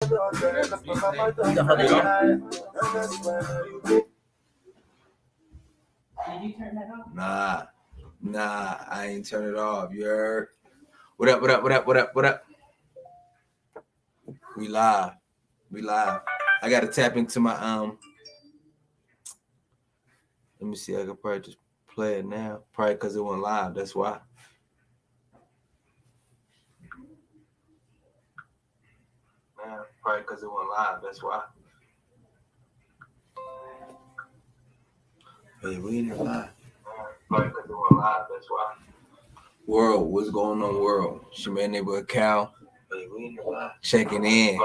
You hold it down. Did you turn that off? Nah, I ain't turn it off. You heard? What up? What up? We live. I gotta tap into my Let me see. I could probably just play it now. Probably because it went live. That's why. Hey, we in here live. Probably because it went live. That's why. World, what's going on, world? It's your man, neighborhood Cal. Hey, we in here live. Checking in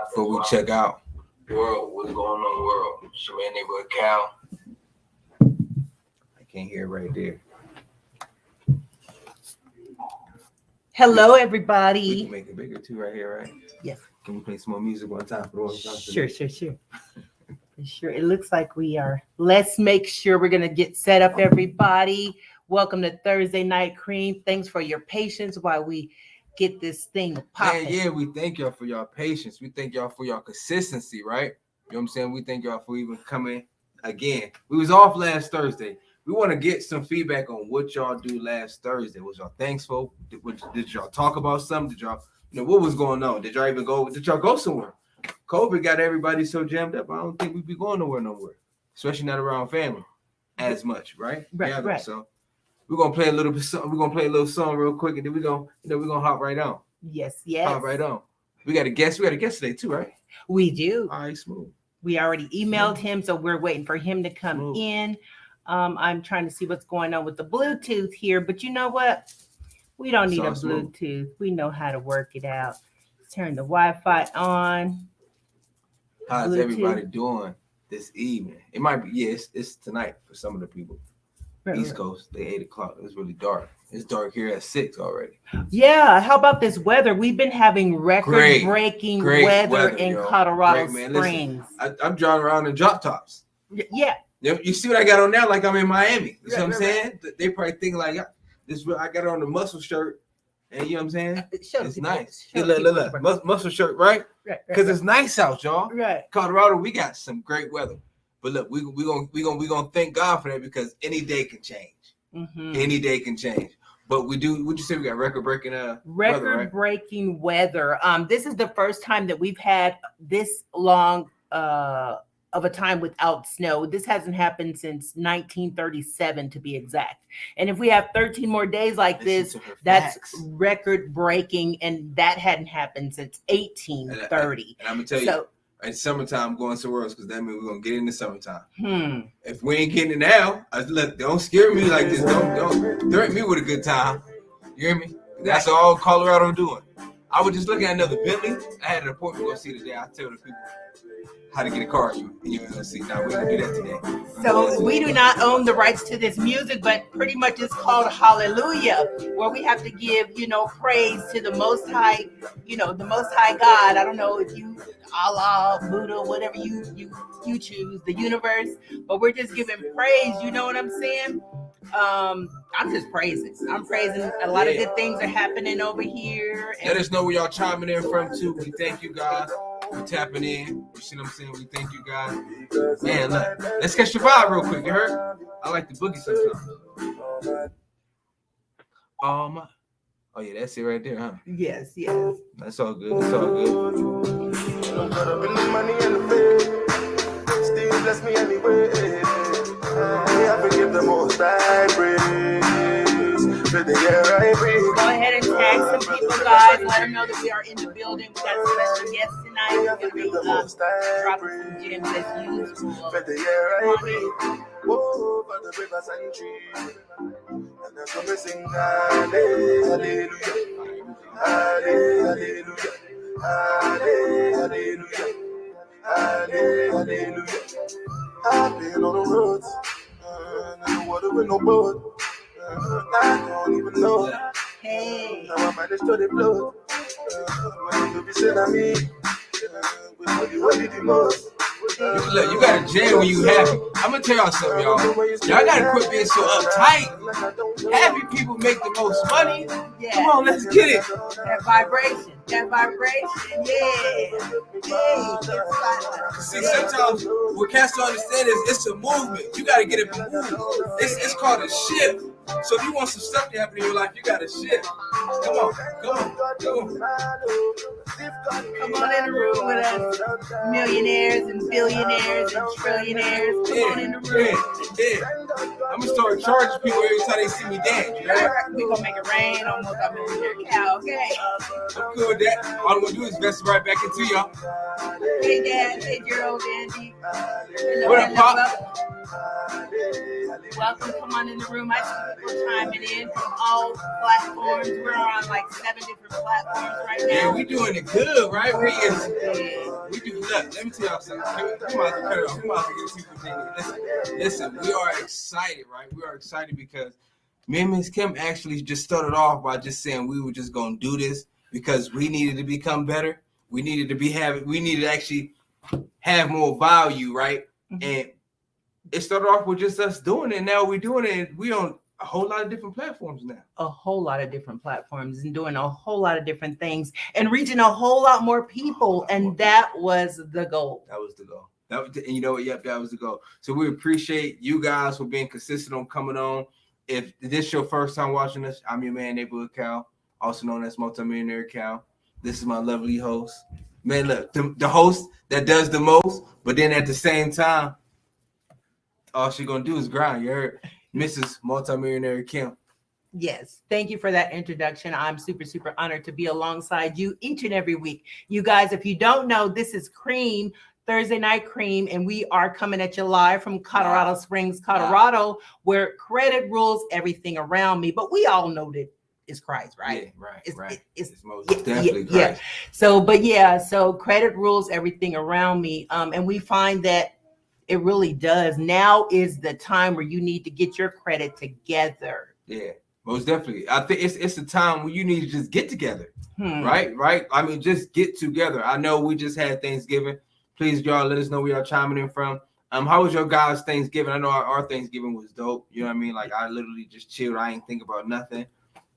before we check out. World, what's going on, world? It's your man, neighborhood Cal. I can't hear right there. Hello, everybody. We can make it bigger too, right here, right? Yes. Can we play some more music one time for the one time? Sure. Sure. It looks like we are. Let's make sure we're gonna get set up, everybody. Welcome to Thursday Night Cream. Thanks for your patience while we get this thing popping. Yeah, we thank y'all for your patience. We thank y'all for your consistency, right? You know what I'm saying? We thank y'all for even coming again. We was off last Thursday. We want to get some feedback on what y'all do last Thursday. Was y'all thankful? Did y'all talk about something? Did y'all, what was going on? Did y'all go somewhere? COVID got everybody so jammed up. I don't think we'd be going nowhere, especially not around family as much, right? Right. So we're gonna play a little bit. We're gonna play a little song real quick, and then we're gonna hop right on. Yes. Hop right on. We got a guest. We got a guest today too, right? We do. All right, smooth. We already emailed him, so we're waiting for him to come in. I'm trying to see what's going on with the Bluetooth here, but you know what? We don't need a Bluetooth. We know how to work it out. Turn the Wi-Fi on. How's everybody doing this evening? It might be, it's tonight for some of the people. East Coast, they 8 o'clock. It's really dark. It's dark here at 6 already. Yeah. How about this weather? We've been having record-breaking weather in Colorado Springs. Listen, I'm driving around in drop tops. Yeah. You see what I got on now? Like I'm in Miami. You know what I'm saying? They probably think like this. I got on the muscle shirt, and you know what I'm saying? It's nice. Look, muscle shirt, right? Because it's nice out, y'all. Right. Colorado, we got some great weather. But look, we gonna thank God for that because any day can change. Mm-hmm. Any day can change. But we do. Would you say we got record-breaking weather? This is the first time that we've had this long of a time without snow. This hasn't happened since 1937 to be exact. And if we have 13 more days like this, that's record-breaking, and that hadn't happened since 1830. And I'm gonna tell you. In summertime, going somewhere else because that means we're gonna get in the summertime. If we ain't getting it now, look, don't scare me like this. Don't threaten me with a good time. You hear me? That's all Colorado doing. I was just looking at another Bentley. I had an appointment to go see today. I tell the people how to get a car. You're gonna see. Now we're gonna do that today. So we do not own the rights to this music, but pretty much it's called Hallelujah, where we have to give, praise to the Most High, the Most High God. I don't know if you Allah, Buddha, whatever you choose, the universe, but we're just giving praise. You know what I'm saying? I'm just praising. I'm praising. A lot of good things are happening over here. Let us know where y'all chiming in from too. We thank you guys for tapping in. You see what I'm saying? We thank you guys. Man, look, let's catch the vibe real quick. You heard? I like the boogie sometimes. Oh yeah, that's it right there, huh? Yes. That's all good. Money in the bed, still bless me anyway. I forgive the most I praise for the air I breathe. Go ahead and tag some people, guys. Let them know that we are in the building. We got a special guest tonight. We're going to be dropping some gems as usual. For the air I breathe. Oh, for the rivers and trees. And I'm going to sing hallelujah, hallelujah, hallelujah, hallelujah. I've been on the roads, in the water with no boat. I don't even know. Hey. Now I managed to the blood. When you be saying I mean, what did the most? Look, you got to jam when you happy. I'm gonna tell y'all something, y'all. Y'all gotta quit being so uptight. Happy people make the most money. Yeah. Come on, let's get it. That vibration. Yeah. See, sometimes what cats don't understand is it's a movement. You got to get it moved. It's called a shift. So if you want some stuff to happen in your life, you got to shift. Come on. Come on in the room with us, millionaires and billionaires and trillionaires. Come on in the room. Yeah. I'm gonna start charging people every time they see me dance. Right? We gonna make it rain on multi-millionaire cow. Okay. I'm good with that. All I'm gonna do is invest it right back into y'all. Hey Dad, hey Gerald, Andy. What up, Pop? Welcome. Come on in the room. I see people chiming in from all platforms. We're on like 7 different platforms right now. Yeah, we doing it good, right? We do. Look, let me tell y'all something. Come on, get people thinking. Listen, we are excited, right? We are excited because me and Ms. Kim actually just started off by just saying we were just gonna do this because we needed to become better. We needed to actually have more value, right? Mm-hmm. And it started off with just us doing it. Now we're doing it. We on a whole lot of different platforms now. A whole lot of different platforms and doing a whole lot of different things and reaching a whole lot more people. And that was the goal. That was the goal. And you know what? Yep, that was the goal. So we appreciate you guys for being consistent on coming on. If this is your first time watching us, I'm your man, Neighborhood Cal, also known as Multimillionaire Cal. This is my lovely host. Man, look, the host that does the most, but then at the same time, all she's going to do is grind. You heard? Mrs. Multimillionaire Kim. Yes. Thank you for that introduction. I'm super, super honored to be alongside you each and every week. You guys, if you don't know, this is C.R.E.A.M, Thursday Night C.R.E.A.M, and we are coming at you live from Colorado Springs, Colorado, where credit rules everything around me. But we all know that it's Christ, right? Yeah, right, it's most definitely Christ. Yeah. So credit rules everything around me. And we find that it really does. Now is the time where you need to get your credit together. Yeah, most definitely. I think it's a time where you need to just get together, right? I mean, just get together. I know we just had Thanksgiving. Please, y'all, let us know where y'all chiming in from. How was your guys' Thanksgiving? I know our Thanksgiving was dope. You know what I mean? Like, I literally just chilled. I ain't think about nothing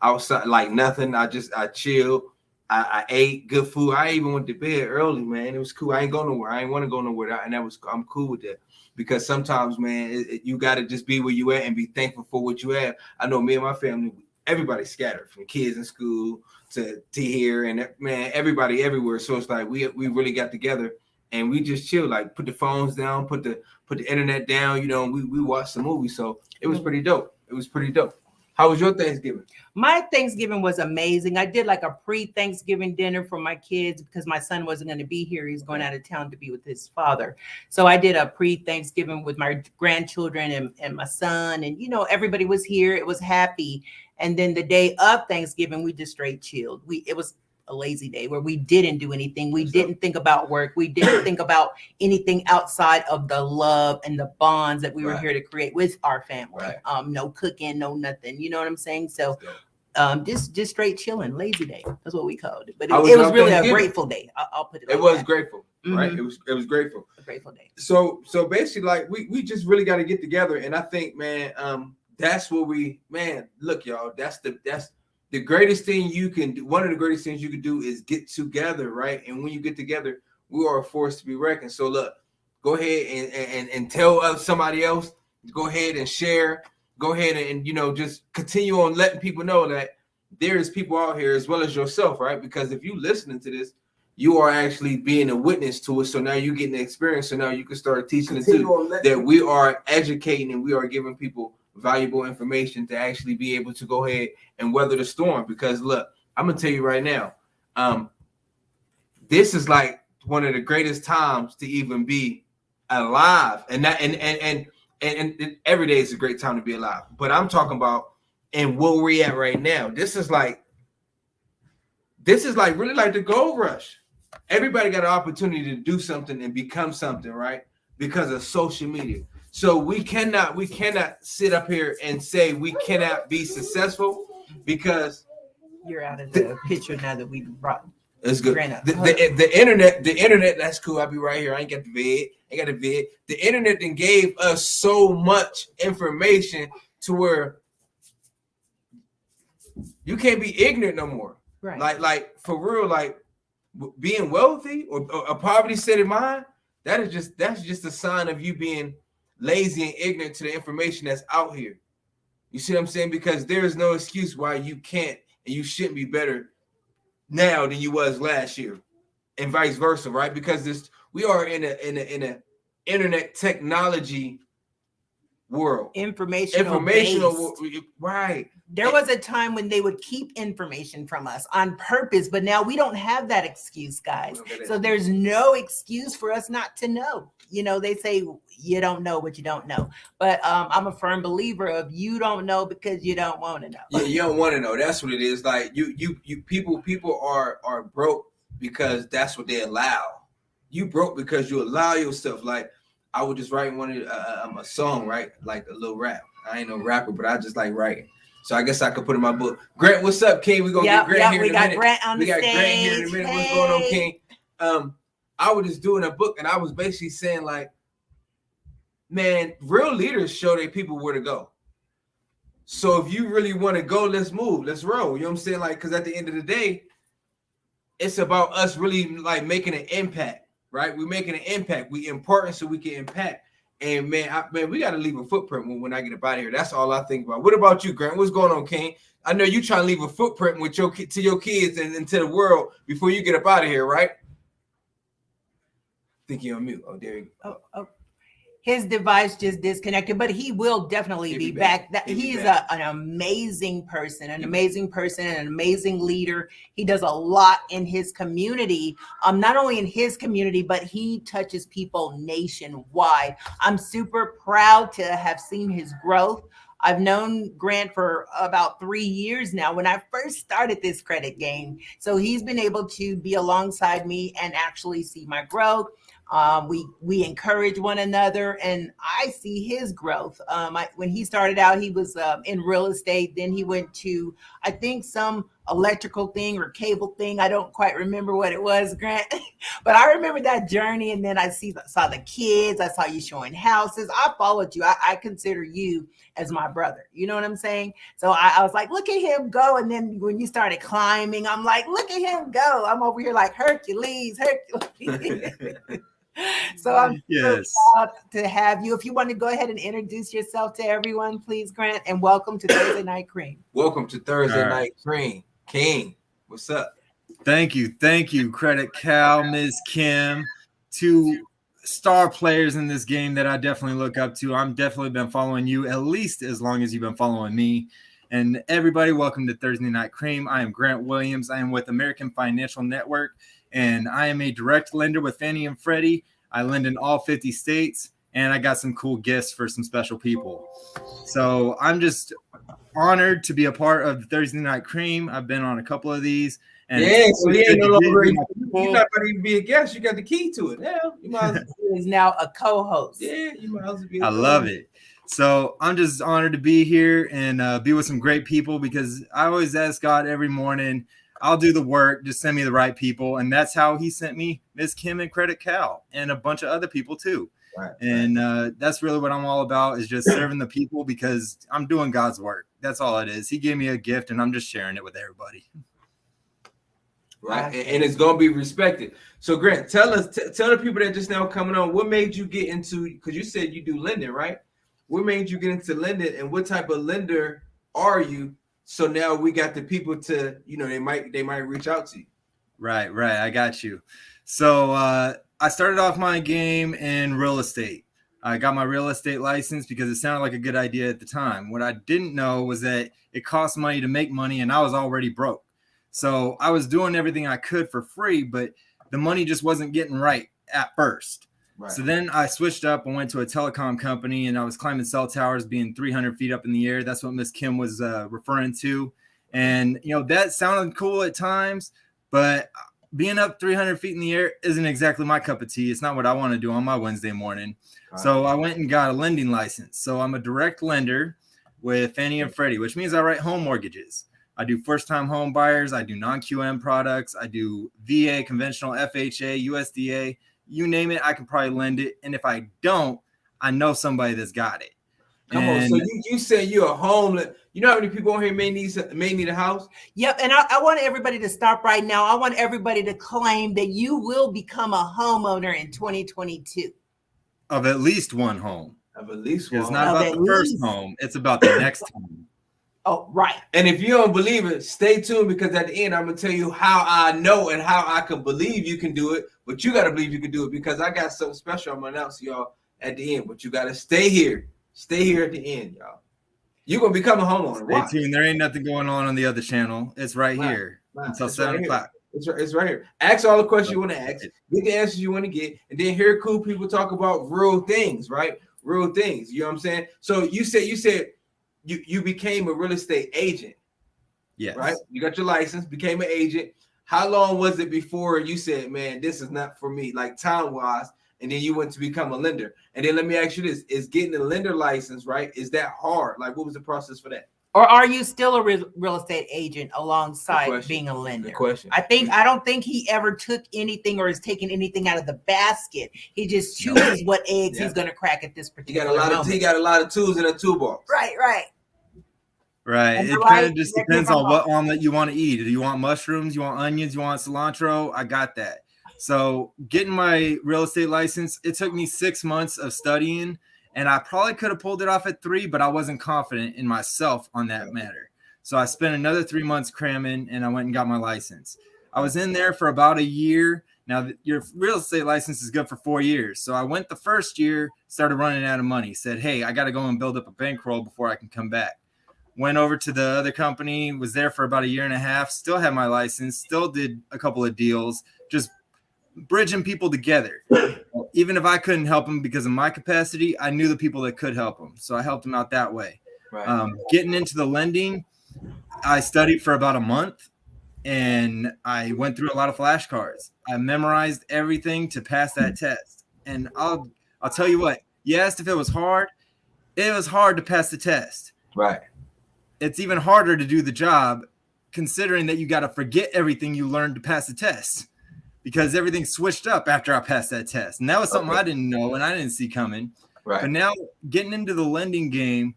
outside, like nothing. I chilled. I ate good food. I even went to bed early, man. It was cool. I ain't go nowhere. I ain't want to go nowhere. And I'm cool with that because sometimes, man, you got to just be where you at and be thankful for what you have. I know me and my family, everybody's scattered from kids in school to here and man, everybody everywhere. So it's like we really got together and we just chill, like put the phones down, put the internet down, you know, and we watched the movie. So it was pretty dope. How was your Thanksgiving? My Thanksgiving was amazing. I did like a pre-Thanksgiving dinner for my kids because my son wasn't going to be here. He's going out of town to be with his father. So I did a pre-Thanksgiving with my grandchildren and my son. And, you know, everybody was here. It was happy. And then the day of Thanksgiving, we just straight chilled. It was a lazy day where we didn't do anything. We didn't think about work. We didn't think about anything outside of the love and the bonds that we were here to create with our family. No cooking, no nothing. You know what I'm saying? So just straight chilling, lazy day. That's what we called it. But it was really a grateful day. I'll put it. It was grateful, right? It was grateful. A grateful day. So basically, like we just really got to get together, and I think, man, that's what look, y'all. That's the greatest thing you can do. One of the greatest things you can do is get together, right? And when you get together, we are a force to be reckoned. So look, go ahead and tell somebody else. Go ahead and share. Go ahead and, you know, just continue on letting people know that there is people out here as well as yourself, right? Because if you listening to this, you are actually being a witness to it. So now you're getting the experience. So now you can start teaching it too, that we are educating and we are giving people valuable information to actually be able to go ahead and weather the storm. Because look, I'm gonna tell you right now, this is like one of the greatest times to even be alive, and every day is a great time to be alive. But I'm talking about and where we're at right now. This is like really like the gold rush. Everybody got an opportunity to do something and become something, right? Because of social media. So we cannot sit up here and say we cannot be successful because you're out of the picture now that we brought. It's good. The internet, that's cool. I'll be right here. I ain't got the vid. The internet then gave us so much information to where You can't be ignorant no more. Right. Like for real, like being wealthy or a poverty-setting mind, that's just a sign of you being lazy and ignorant to the information that's out here. You see what I'm saying? Because there is no excuse why you can't and you shouldn't be better now than you was last year, and vice versa, right? Because we are in a internet technology world, informational right? There was a time when they would keep information from us on purpose, but now we don't have that excuse, guys. So there's no excuse for us not to know. You know, they say you don't know what you don't know, but I'm a firm believer of you don't know because you don't want to know. Yeah, you don't want to know. That's what it is. Like you people are broke because that's what they allow. You broke because you allow yourself. Like I would just write a song, right? Like a little rap. I ain't no rapper, but I just like writing. So I guess I could put in my book. Grant, what's up, King? We're gonna get Grant here in a minute. We got Grant here in a minute. What's going on, King? I was just doing a book and I was basically saying, like, man, real leaders show their people where to go. So if you really want to go, let's move, let's roll. You know what I'm saying? Like, because at the end of the day, it's about us really like making an impact, right? We're making an impact. We important so we can impact. And man, we got to leave a footprint when I get up out of here. That's all I think about. What about you, Grant? What's going on, King? I know you trying to leave a footprint with your kids and to the world before you get up out of here, right? I think you're on mute. Oh, there you go. Oh. His device just disconnected, but he will definitely be back. He's an amazing person, an amazing leader. He does a lot in his community, not only in his community, but he touches people nationwide. I'm super proud to have seen his growth. I've known Grant for about 3 years now when I first started this credit game. So he's been able to be alongside me and actually see my growth. We encourage one another, and I see his growth. When he started out, he was in real estate. Then he went to, I think, some electrical thing or cable thing. I don't quite remember what it was, Grant, but I remember that journey. And then I saw the kids. I saw you showing houses. I followed you. I consider you as my brother. You know what I'm saying? So I was like, look at him go. And then when you started climbing, I'm like, look at him go. I'm over here like Hercules. So I'm so proud to have you. If you want to go ahead and introduce yourself to everyone, please, Grant, and welcome to Thursday Night C.R.E.A.M. Welcome to Thursday Night C.R.E.A.M. King, what's up? Thank you. Credit Cal, Ms. Kim, two star players in this game that I definitely look up to. I'm definitely been following you at least as long as you've been following me. And everybody, welcome to Thursday Night C.R.E.A.M. I am Grant Williams. I am with American Financial Network, and I am a direct lender with Fannie and Freddie. I lend in all 50 states, and I got some cool gifts for some special people. So I'm just honored to be a part of Thursday Night C.R.E.A.M. I've been on a couple of these. And so he ain't no longer, you're not going to even be a guest. You got the key to it now. You might as well. He is now a co-host. Yeah, you might as well be. I love it. So I'm just honored to be here and be with some great people, because I always ask God every morning, I'll do the work, just send me the right people. And that's how he sent me Ms. Kim and Credit Cal and a bunch of other people too. Right. And that's really what I'm all about, is just serving the people, because I'm doing God's work. That's all it is. He gave me a gift and I'm just sharing it with everybody. Right. And it's going to be respected. So Grant, tell the people that just now coming on, what made you get into, because you said you do lending, right? What made you get into lending, and what type of lender are you? So now we got the people to, they might reach out to you. Right. I got you. So I started off my game in real estate. I got my real estate license because it sounded like a good idea at the time. What I didn't know was that it cost money to make money, and I was already broke. So I was doing everything I could for free, but the money just wasn't getting right at first. Right. So then I switched up and went to a telecom company, and I was climbing cell towers, being 300 feet up in the air. That's what Miss Kim was referring to. And, that sounded cool at times, but being up 300 feet in the air isn't exactly my cup of tea. It's not what I want to do on my Wednesday morning. Right. So I went and got a lending license. So I'm a direct lender with Fannie and Freddie, which means I write home mortgages. I do first-time home buyers. I do non-QM products. I do VA, conventional, FHA, USDA. You name it, I can probably lend it. And if I don't, I know somebody that's got it. Come on. So you said you're a homeless. You know how many people on here may need a house? Yep. And I want everybody to stop right now. I want everybody to claim that you will become a homeowner in 2022. Of at least one home. Of at least one. It's not about the first home. It's about the next home. Oh, right. And if you don't believe it, stay tuned, because at the end, I'm going to tell you how I know and how I can believe you can do it. But you got to believe you can do it, because I got something special I'm going to announce to y'all at the end. But you got to stay here. Stay here at the end, y'all. You're going to become a homeowner. Stay tuned. There ain't nothing going on the other channel. It's right here until 7 o'clock. It's right here. Ask all the questions you want to ask. Get the answers you want to get. And then hear cool people talk about real things, right? Real things. You know what I'm saying? So you said you became a real estate agent. Yes. Right? You got your license, became an agent. How long was it before you said, man, this is not for me, like time-wise, and then you went to become a lender? And then let me ask you this. Is getting a lender license, right, is that hard? Like, what was the process for that? Or are you still a real estate agent alongside being a lender? Good question. I don't think he ever took anything or is taking anything out of the basket. He just chooses what eggs he's going to crack at this particular moment. He got a lot of tools in a toolbox. Right. Right. It kind of just depends on what omelet you want to eat. Do you want mushrooms? You want onions? You want cilantro? I got that. So getting my real estate license, it took me 6 months of studying, and I probably could have pulled it off at 3, but I wasn't confident in myself on that matter. So I spent another 3 months cramming, and I went and got my license. I was in there for about a year. Now, your real estate license is good for 4 years. So I went the first year, started running out of money, said, hey, I got to go and build up a bankroll before I can come back. Went over to the other company, was there for about a year and a half, still had my license, still did a couple of deals, just bridging people together. Even if I couldn't help them because of my capacity, I knew the people that could help them. So I helped them out that way. Right. Getting into the lending, I studied for about a month, and I went through a lot of flashcards. I memorized everything to pass that test. And I'll tell you what, you asked if it was hard. It was hard to pass the test. Right. It's even harder to do the job, considering that you got to forget everything you learned to pass the test, because everything switched up after I passed that test. And that was something I didn't know and I didn't see coming. Right. But now getting into the lending game,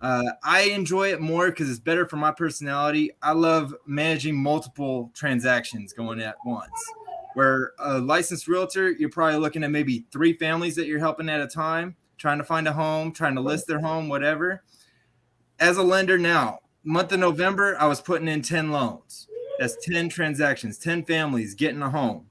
I enjoy it more because it's better for my personality. I love managing multiple transactions going at once. Where a licensed realtor, you're probably looking at maybe 3 families that you're helping at a time, trying to find a home, trying to list their home, whatever. As a lender now, month of November, I was putting in 10 loans. That's 10 transactions, 10 families getting a home.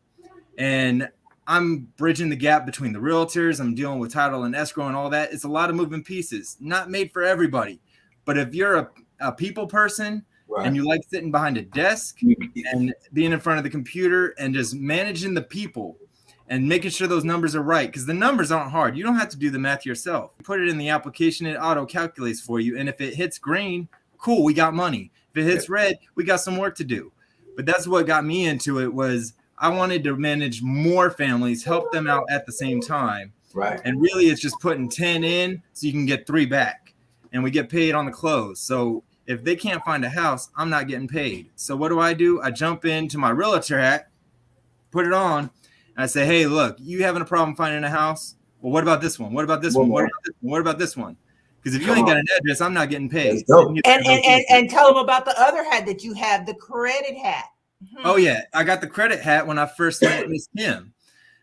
And I'm bridging the gap between the realtors. I'm dealing with title and escrow and all that. It's a lot of moving pieces, not made for everybody. But if you're a people person and you like sitting behind a desk and being in front of the computer and just managing the people and making sure those numbers are right, because the numbers aren't hard. You don't have to do the math yourself. You put it in the application, it auto calculates for you. And if it hits green, cool, we got money. If it hits red, we got some work to do. But that's what got me into it, was I wanted to manage more families, help them out at the same time. Right. And really it's just putting 10 in so you can get 3 back. And we get paid on the close. So if they can't find a house, I'm not getting paid. So what do? I jump into my realtor hat, put it on, and I say, hey, look, you having a problem finding a house? Well, what about this one? What about this one? What about this one? What about this one? Because if you ain't got an address, I'm not getting paid. And tell them about the other hat that you have, the credit hat. Oh, yeah. I got the credit hat when I first met Miss Kim.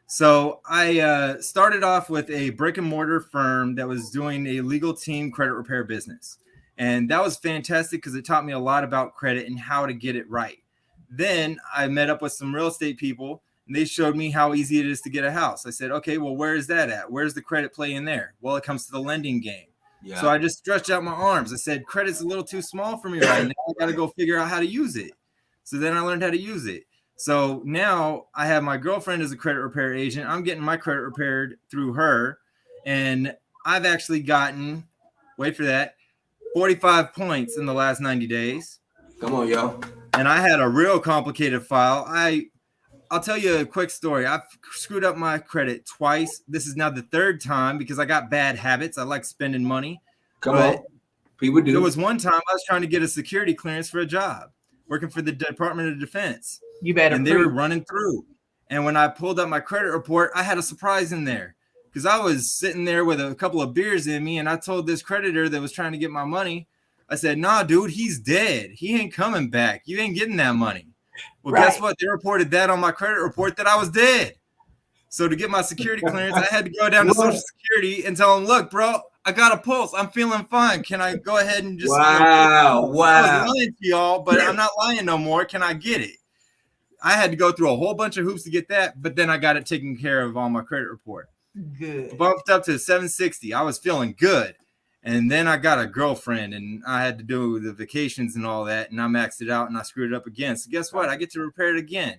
So I started off with a brick and mortar firm that was doing a legal team credit repair business. And that was fantastic because it taught me a lot about credit and how to get it right. Then I met up with some real estate people, and they showed me how easy it is to get a house. I said, okay, well, where is that at? Where's the credit play in there? Well, it comes to the lending game. Yeah. So I just stretched out my arms. I said, credit's a little too small for me right now. I got to go figure out how to use it. So then I learned how to use it. So now I have my girlfriend as a credit repair agent. I'm getting my credit repaired through her. And I've actually gotten, wait for that, 45 points in the last 90 days. Come on, yo. And I had a real complicated file. I'll tell you a quick story. I've screwed up my credit twice. This is now the 3rd time because I got bad habits. I like spending money. Come on. People do. There was one time I was trying to get a security clearance for a job, working for the Department of Defense. You better. And they were running through. And when I pulled up my credit report, I had a surprise in there. because I was sitting there with a couple of beers in me, and I told this creditor that was trying to get my money, I said, nah, dude, he's dead. He ain't coming back. You ain't getting that money. Well, Right. guess what? They reported that on my credit report that I was dead. So to get my security clearance, I had to go down to Social Security and tell them, look, bro, I got a pulse. I'm feeling fine. Can I go ahead and just Wow. I was lying to y'all, but I'm not lying no more. Can I get it? I had to go through a whole bunch of hoops to get that, but then I got it taken care of on my credit report. Good. Bumped up to 760. I was feeling good. And then I got a girlfriend, and I had to do the vacations and all that, and I maxed it out, and I screwed it up again. So guess what? I get to repair it again.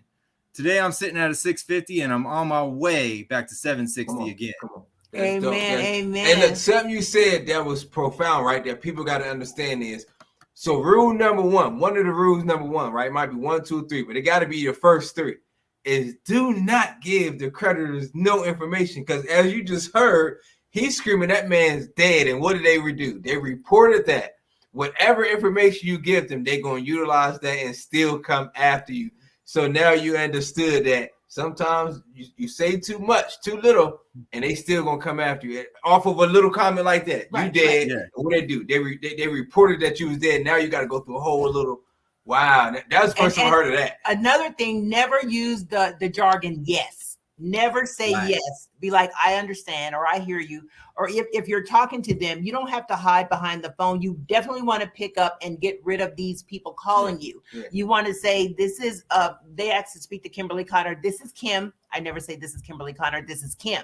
Today I'm sitting at a 650, and I'm on my way back to 760 again. Come on. Amen. Amen. And look, something you said that was profound, right? That people got to understand is, so rule number one of the rules number one, right? It might be 1, 2, 3, but it got to be your first 3. Is do not give the creditors no information, because as you just heard, he's screaming that man's dead. And what did they do? They reported that. Whatever information you give them, they're going to utilize that and still come after you. So now you understood that sometimes you say too much, too little, and they still going to come after you. Off of a little comment like that, right, you dead. Right. Yeah. What they do? They reported that you was dead. Now you got to go through a whole little, wow. That was the first time I heard of that. Another thing, never use the jargon yes. Never say yes. Be like, I understand, or I hear you. Or if you're talking to them, you don't have to hide behind the phone. You definitely want to pick up and get rid of these people calling you. Yeah. You want to say, this is, they asked to speak to Kimberly Connor. This is Kim. I never say this is Kimberly Connor. This is Kim.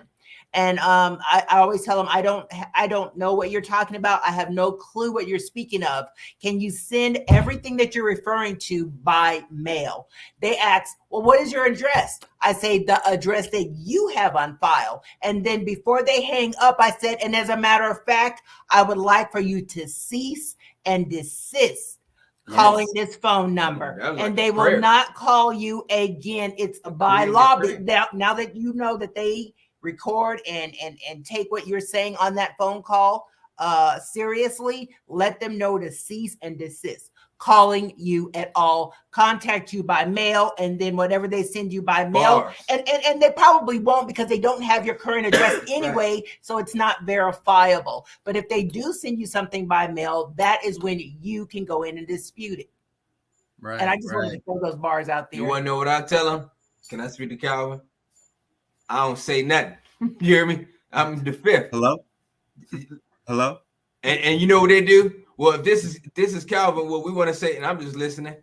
And I always tell them, I don't know what you're talking about. I have no clue what you're speaking of. Can you send everything that you're referring to by mail? They ask, well, what is your address? I say the address that you have on file. And then before they hang up, I said, and as a matter of fact, I would like for you to cease and desist calling this phone number, and they will not call you again. It's by law. Now that you know that they record and take what you're saying on that phone call seriously, let them know to cease and desist calling you at all. Contact you by mail, and then whatever they send you by mail, and they probably won't, because they don't have your current address anyway. Right. So it's not verifiable. But if they do send you something by mail, that is when you can go in and dispute it. Right. And I just wanted to throw those bars out there. You want to know what I tell them? Can I speak to Calvin? I don't say nothing. You hear me? I'm the fifth. Hello. And you know what they do? Well, if this is Calvin, what we want to say, and I'm just listening.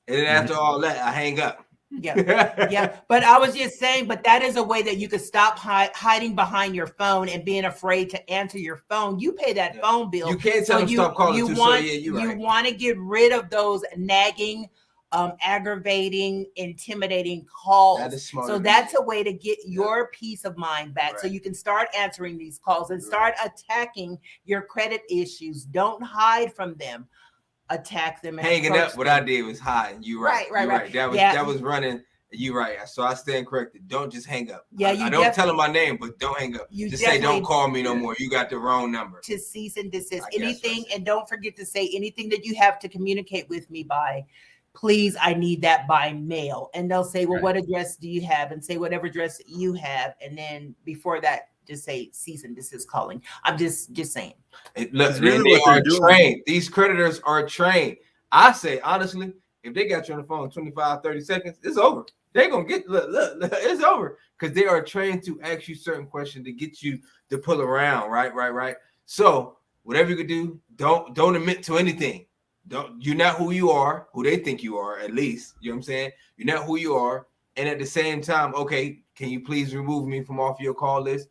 And then after all that, I hang up. Yeah. But I was just saying, but that is a way that you could stop hiding behind your phone and being afraid to answer your phone. You pay that phone bill. You can't tell them stop calling. You want to get rid of those nagging, aggravating, intimidating calls. That is smart. So that's a way to get your peace of mind back. Right. So you can start answering these calls and start attacking your credit issues. Don't hide from them. Attack them. And hanging up. What I did was hide. You right. That was running. You right. So I stand corrected. Don't just hang up. Yeah, I don't tell them my name, but don't hang up. Just say don't call me no more. You got the wrong number. To cease and desist. Anything, and don't forget to say anything that you have to communicate with me by. Please, I need that by mail. And they'll say, well, what address do you have? And say whatever address you have. And then before that, just say cease and desist calling. I'm just saying. Look, they are trained. These creditors are trained. I say, honestly, if they got you on the phone 25, 30 seconds, it's over. They're going to get, look, it's over. Because they are trained to ask you certain questions to get you to pull around, right? So whatever you could do, don't admit to anything. You're not who you are, who they think you are, at least. You know what I'm saying? You're not who you are. And at the same time, okay, can you please remove me from off your call list?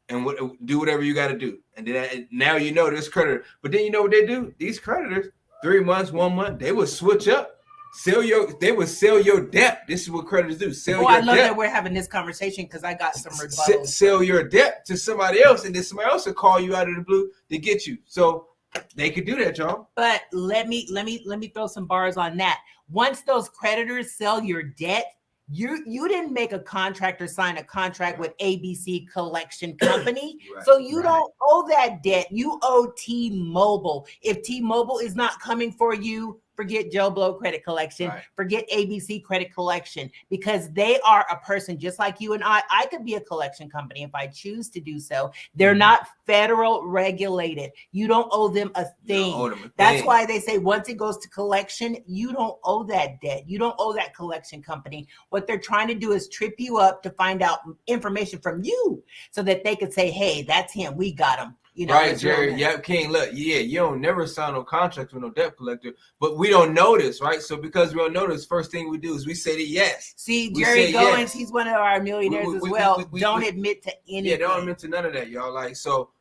And do whatever you got to do. And then now you know this creditor. But then you know what they do? These creditors, 3 months, 1 month, they would switch up. They would sell your debt. This is what creditors do. I love that we're having this conversation, because I got some rebuttals. Sell your debt to somebody else, and then somebody else will call you out of the blue to get you. So they could do that, y'all. But let me throw some bars on that. Once those creditors sell your debt, you didn't make a contract or sign a contract with ABC Collection Company. So you don't owe that debt. You owe T-Mobile. If T-Mobile is not coming for you, forget Joe Blow Credit Collection, Right. forget ABC Credit Collection, because they are a person just like you and I. I could be a collection company if I choose to do so. They're not federal regulated. You don't owe them a You don't thing. owe them a That's thing. why they say once it goes to collection, you don't owe that debt. You don't owe that collection company. What they're trying to do is trip you up to find out information from you so that they could say, hey, that's him. We got him. You know, Right, it's real Jerry. nice. Yep, King. Look, yeah, you don't never sign no contracts with no debt collector, but we don't notice, right? So because we don't notice, first thing we do is we say the yes. See, We Jerry say Goins, yes. he's one of our millionaires as well. Don't admit to anything. Yeah, don't admit to none of that, y'all. Like, so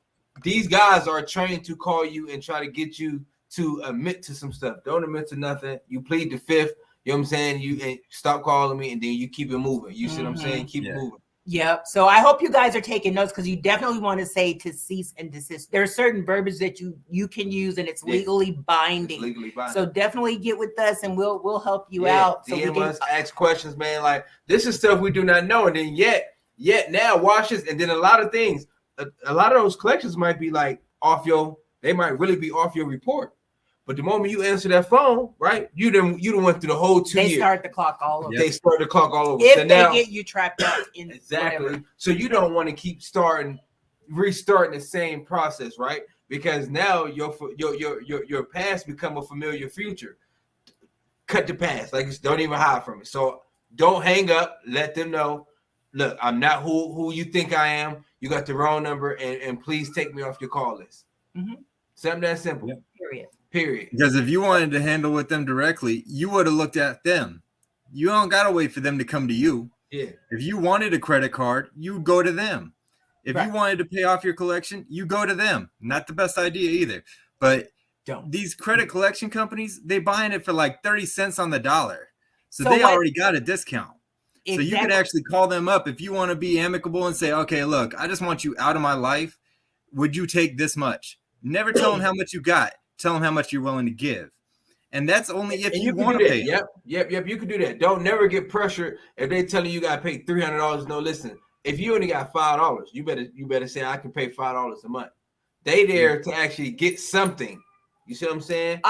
these guys are trained to call you and try to get you to admit to some stuff. Don't admit to nothing. You plead the fifth. You know what I'm saying? You and stop calling me, and then you keep it moving. You see what I'm saying? Keep it moving. Yep. So I hope you guys are taking notes, because you definitely want to say to cease and desist. There's certain verbiage that you can use, and it's legally binding. It's legally binding. So definitely get with us, and we'll help you out. So DM us, ask questions, man. Like, this is stuff we do not know, and then yet now watch this, and then a lot of things, a lot of those collections might be like they might really be off your report. But the moment you answer that phone, right, you done went through the whole 2 years. They start the clock all over. They start the clock all over. If so they now, get you trapped out in exactly. whatever. So you don't want to keep restarting the same process, right? Because now your past become a familiar future. Cut the past, like, don't even hide from it. So don't hang up. Let them know, look, I'm not who you think I am. You got the wrong number, and please take me off your call list. Something that simple. Yep. Period. Because if you wanted to handle with them directly, you would have looked at them. You don't gotta wait for them to come to you. Yeah. If you wanted a credit card, you go to them. If you wanted to pay off your collection, you go to them. Not the best idea either. But these credit collection companies, they buying it for like 30 cents on the dollar. So they already got a discount. Exactly. So you could actually call them up if you want to be amicable and say, okay, look, I just want you out of my life. Would you take this much? Never tell them how much you got. Tell them how much you're willing to give. And that's only if you want to pay. Yep. You can do that. Don't never get pressured if they telling you got to pay $300. No, listen. If you only got $5, you better say I can pay $5 a month. They there to actually get something. You see what I'm saying?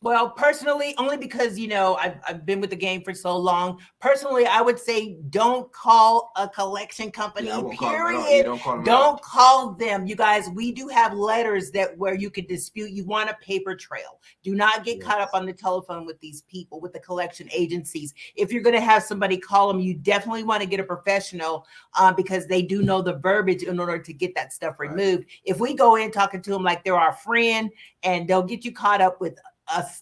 Well, personally, only because, I've been with the game for so long. Personally, I would say don't call a collection company, period. Don't call them. You guys, we do have letters where you could dispute. You want a paper trail. Do not get caught up on the telephone with these people, with the collection agencies. If you're going to have somebody call them, you definitely want to get a professional because they do know the verbiage in order to get that stuff removed. If we go in talking to them like they're our friend, and they'll get you caught up with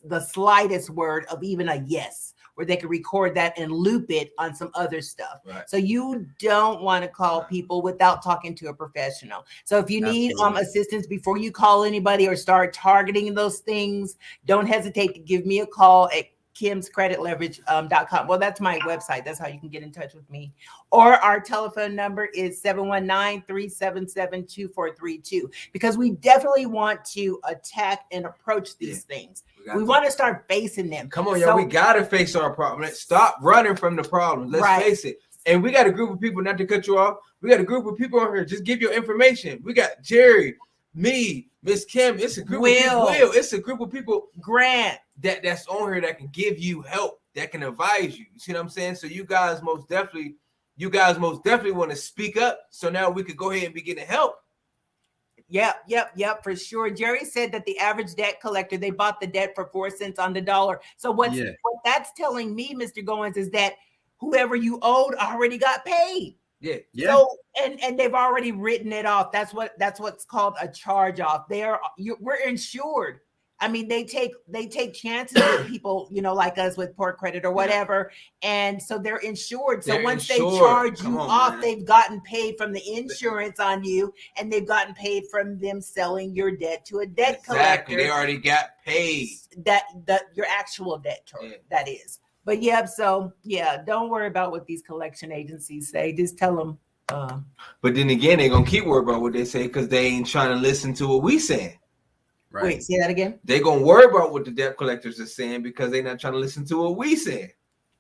the slightest word of even a yes, where they can record that and loop it on some other stuff. So you don't want to call people without talking to a professional. So if you need assistance before you call anybody or start targeting those things, don't hesitate to give me a call at kimscreditleverage.com. Well, that's my website. That's how you can get in touch with me. Or our telephone number is 719-377-2432, because we definitely want to attack and approach these things. We want to start facing them. Come on, y'all. We got to face our problem. Stop running from the problem. Let's face it. And we got a group of people, not to cut you off. We got a group of people on here. Just give your information. We got Jerry, me, Miss Kim. It's a group of people. Will. It's a group of people. Grant. That's on here that can give you help, that can advise you. You see what I'm saying? So you guys most definitely want to speak up. So now we could go ahead and be getting help. Yep, for sure. Jerry said that the average debt collector, they bought the debt for 4 cents on the dollar. So what that's telling me, Mr. Goins, is that whoever you owed already got paid. Yeah. So and they've already written it off. That's what's called a charge off. We're insured. I mean, they take chances with people, like us with poor credit or whatever. And so they're insured. So once they charge you off, they've gotten paid from the insurance on you, and they've gotten paid from them selling your debt to a debt collector. They already got paid. That your actual debt, that is. But don't worry about what these collection agencies say. Just tell them. But then again, they're going to keep worrying about what they say because they ain't trying to listen to what we saying. Right. Wait, say that again? They're going to worry about what the debt collectors are saying because they're not trying to listen to what we saying.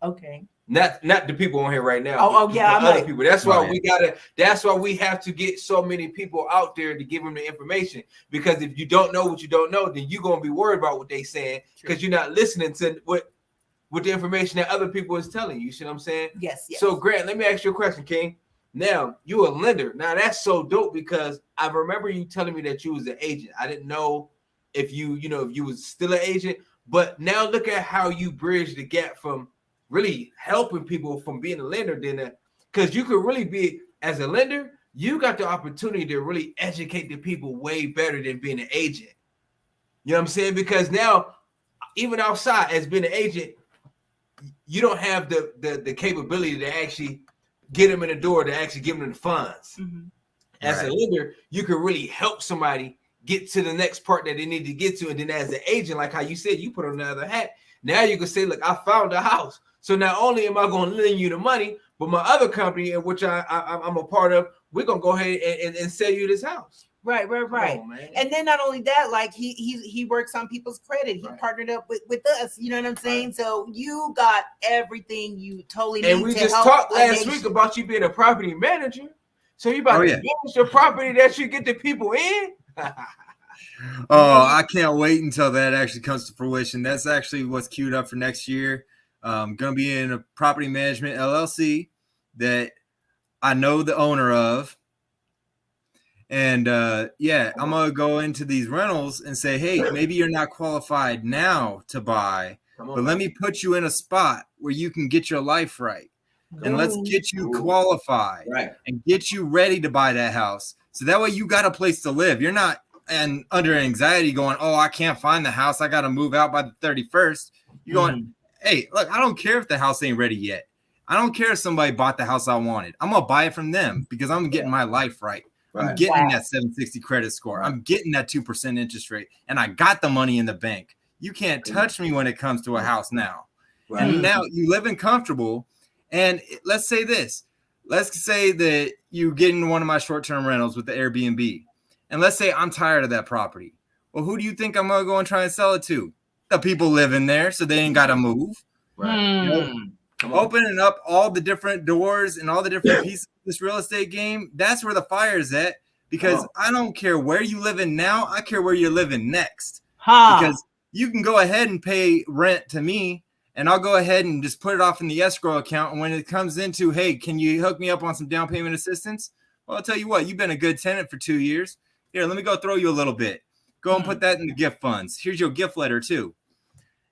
Okay. Not the people on here right now. Oh, but yeah, other people. That's why Right. we gotta. That's why we have to get so many people out there to give them the information. Because if you don't know what you don't know, then you're gonna be worried about what they saying because you're not listening to what the information that other people is telling you. You see what I'm saying? Yes. So Grant, let me ask you a question, King. Now you a lender. Now that's so dope because I remember you telling me that you was an agent. I didn't know if you was still an agent, but now look at how you bridge the gap from really helping people from being a lender, then because you could really be as a lender, you got the opportunity to really educate the people way better than being an agent. You know what I'm saying? Because now, even outside as being an agent, you don't have the capability to actually get them in the door to actually give them the funds. Mm-hmm. As a lender, you can really help somebody get to the next part that they need to get to. And then as an agent, like how you said, you put on another hat. Now you can say, look, I found a house. So not only am I going to lend you the money, but my other company, in which I'm a part of, we're going to go ahead and sell you this house. Right. On, And then not only that, like he works on people's credit. He partnered up with us. You know what I'm saying? Right. So you got everything you totally need. And we just talked last week about you being a property manager. So you about to manage your property that you get the people in? Oh, I can't wait until that actually comes to fruition. That's actually what's queued up for next year. Going to be in a property management LLC that I know the owner of. And I'm going to go into these rentals and say, hey, maybe you're not qualified now to buy, but let me put you in a spot where you can get your life right. And let's get you qualified and get you ready to buy that house. So that way you got a place to live. You're not under anxiety going, oh, I can't find the house. I got to move out by the 31st. You're going, hey, look, I don't care if the house ain't ready yet. I don't care if somebody bought the house I wanted. I'm going to buy it from them because I'm getting my life right. I'm getting that 760 credit score. I'm getting that 2% interest rate. And I got the money in the bank. You can't touch me when it comes to a house now. And now you living comfortable. And let's say this. Let's say that you get in one of my short-term rentals with the Airbnb. And let's say I'm tired of that property. Well, who do you think I'm going to go and try and sell it to? The people living there, so they ain't got to move. Right. You know, opening up all the different doors and all the different pieces of this real estate game, that's where the fire is at. Because I don't care where you live in now. I care where you're living next. Because you can go ahead and pay rent to me, and I'll go ahead and just put it off in the escrow account. And when it comes into, hey, can you hook me up on some down payment assistance? Well, I'll tell you what, you've been a good tenant for 2 years. Here, let me go throw you a little bit. Go and put that in the gift funds. Here's your gift letter too.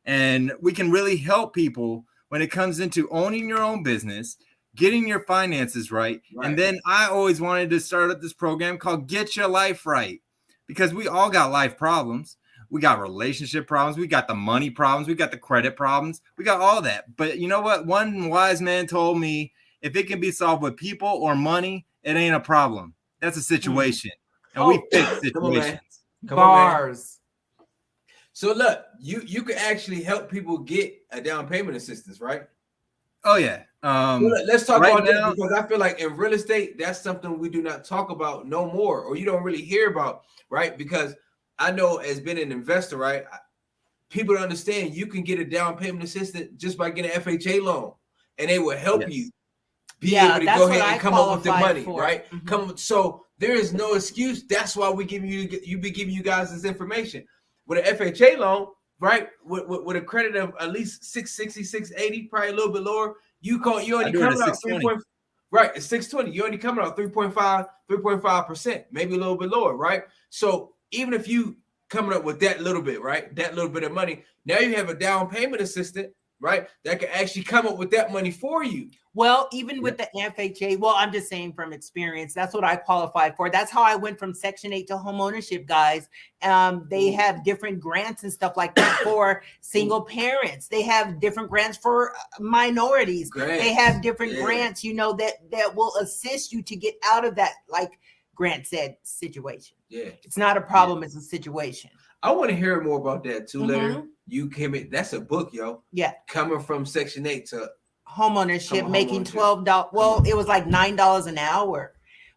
And we can really help people when it comes into owning your own business, getting your finances right. And then I always wanted to start up this program called Get Your Life Right, because we all got life problems. We got relationship problems. We got the money problems. We got the credit problems. We got all that. But you know what? One wise man told me, if it can be solved with people or money, it ain't a problem. That's a situation. And we fix situations. Bars. So look, you can actually help people get a down payment assistance, right? Oh, yeah. Let's talk about that, because I feel like in real estate, that's something we do not talk about no more, or you don't really hear about, right? Because I know, as being an investor, right, people don't understand you can get a down payment assistance just by getting an FHA loan, and they will help you be able to go ahead and come up with the money, right? So there is no excuse. That's why we be giving you guys this information. With an FHA loan, right, with a credit of at least 660, 680, probably a little bit lower, you only coming out 3.5. Right, it's 620. You only coming out 3.5%, maybe a little bit lower, right? So even if you coming up with that little bit, right, that little bit of money, now you have a down payment assistant, right, that can actually come up with that money for you. Well, even with the FHA, well, I'm just saying from experience, that's what I qualified for. That's how I went from Section 8 to home ownership, guys. They have different grants and stuff like that for single parents. They have different grants for minorities. They have different grants, that will assist you to get out of that, like Grant said, situation. Yeah. It's not a problem. It's a situation. I want to hear more about that too later. You came in. That's a book, yo. Yeah. Coming from Section 8 to homeownership, making $12. Well, it was like $9 an hour,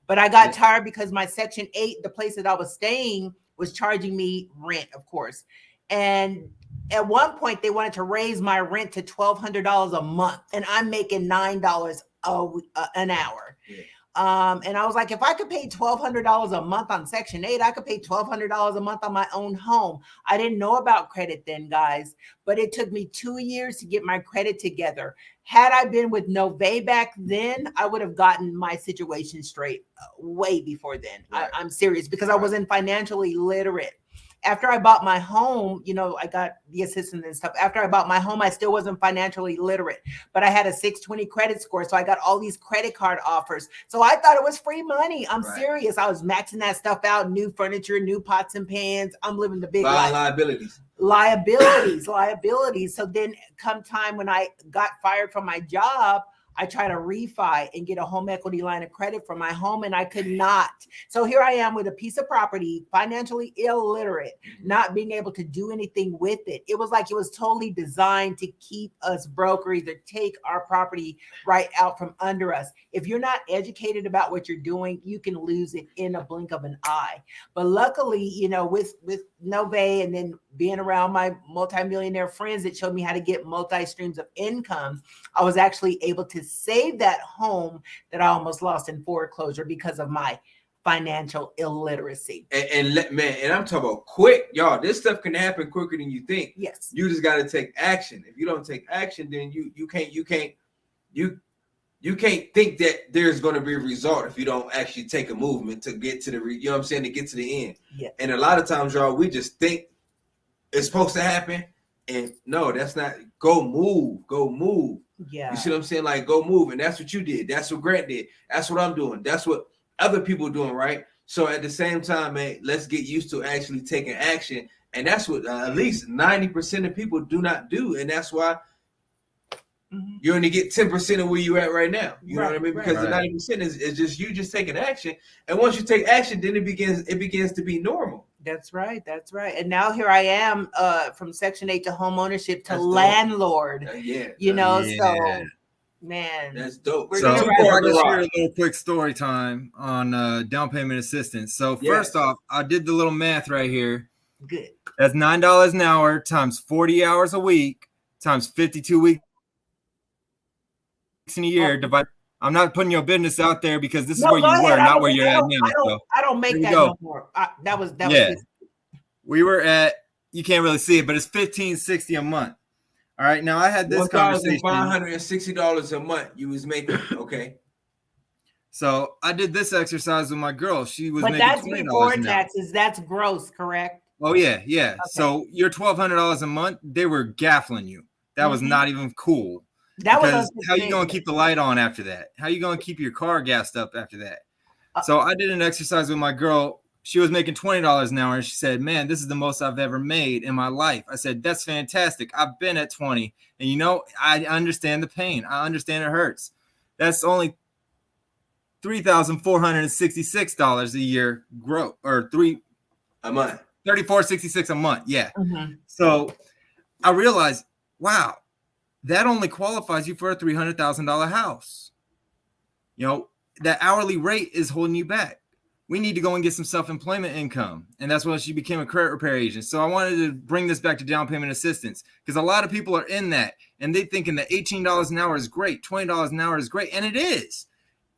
but I got tired because my Section 8, the place that I was staying, was charging me rent, of course, and at one point they wanted to raise my rent to $1,200 a month, and I'm making $9 an hour. Yeah. And I was like, if I could pay $1,200 a month on Section 8, I could pay $1,200 a month on my own home. I didn't know about credit then, guys, but it took me 2 years to get my credit together. Had I been with Nove back then, I would have gotten my situation straight way before then. Right. I'm serious, because I wasn't financially literate. After I bought my home, I got the assistance and stuff. After I bought my home, I still wasn't financially literate, but I had a 620 credit score. So I got all these credit card offers. So I thought it was free money. I'm serious. I was maxing that stuff out, new furniture, new pots and pans. I'm living the big life. Liabilities. So then come time when I got fired from my job, I tried to refi and get a home equity line of credit for my home, and I could not. So here I am with a piece of property, financially illiterate, not being able to do anything with it. It was like it was totally designed to keep us broke, or either take our property right out from under us. If you're not educated about what you're doing, you can lose it in a blink of an eye. But luckily, with Nove, and then being around my multimillionaire friends that showed me how to get multi streams of income, I was actually able to save that home that I almost lost in foreclosure because of my financial illiteracy. And I'm talking about quick, y'all. This stuff can happen quicker than you think. Yes. You just got to take action. If you don't take action, then you can't think that there's going to be a result if you don't actually take a movement to get to to get to the end. Yeah. And a lot of times, y'all, we just think it's supposed to happen, and no, that's not. Go move. Yeah. You see what I'm saying? Like, go move. And that's what you did. That's what Grant did. That's what I'm doing. That's what other people are doing, right? So at the same time, man, let's get used to actually taking action. And that's what at least 90% of people do not do. And that's why you only get 10% of where you're at right now. You know what I mean? Because the 90% is just you just taking action. And once you take action, then it begins to be normal. That's right. And now here I am, from Section 8 to home ownership to landlord. So man, that's dope. So I just share a little quick story time on down payment assistance. So first off, I did the little math right here. Good. That's $9 an hour times 40 hours a week times 52 weeks in a year. Divide. I'm not putting your business out there because this is where you were, not where you're at now. I don't make that no more. That was we were at, you can't really see it, but it's $1,560 a month. All right. Now I had this conversation. $1,560 a month you was making. Okay. So I did this exercise with my girl. She was making that's $20 before an hour. taxes. That's gross, correct? Oh yeah. Okay. So your $1,200 a month, they were gaffling you. That was not even cool. Because how you going to keep the light on after that? How you going to keep your car gassed up after that? So I did an exercise with my girl. She was making $20 an hour. And she said, man, this is the most I've ever made in my life. I said, that's fantastic. I've been at 20. And, I understand the pain. I understand it hurts. That's only $3,466 a year growth, or a month. $3,466 a month. Yeah. Mm-hmm. So I realized, wow, that only qualifies you for a $300,000 house. That hourly rate is holding you back. We need to go and get some self-employment income. And that's why she became a credit repair agent. So I wanted to bring this back to down payment assistance, because a lot of people are in that and they thinking that $18 an hour is great, $20 an hour is great. And it is.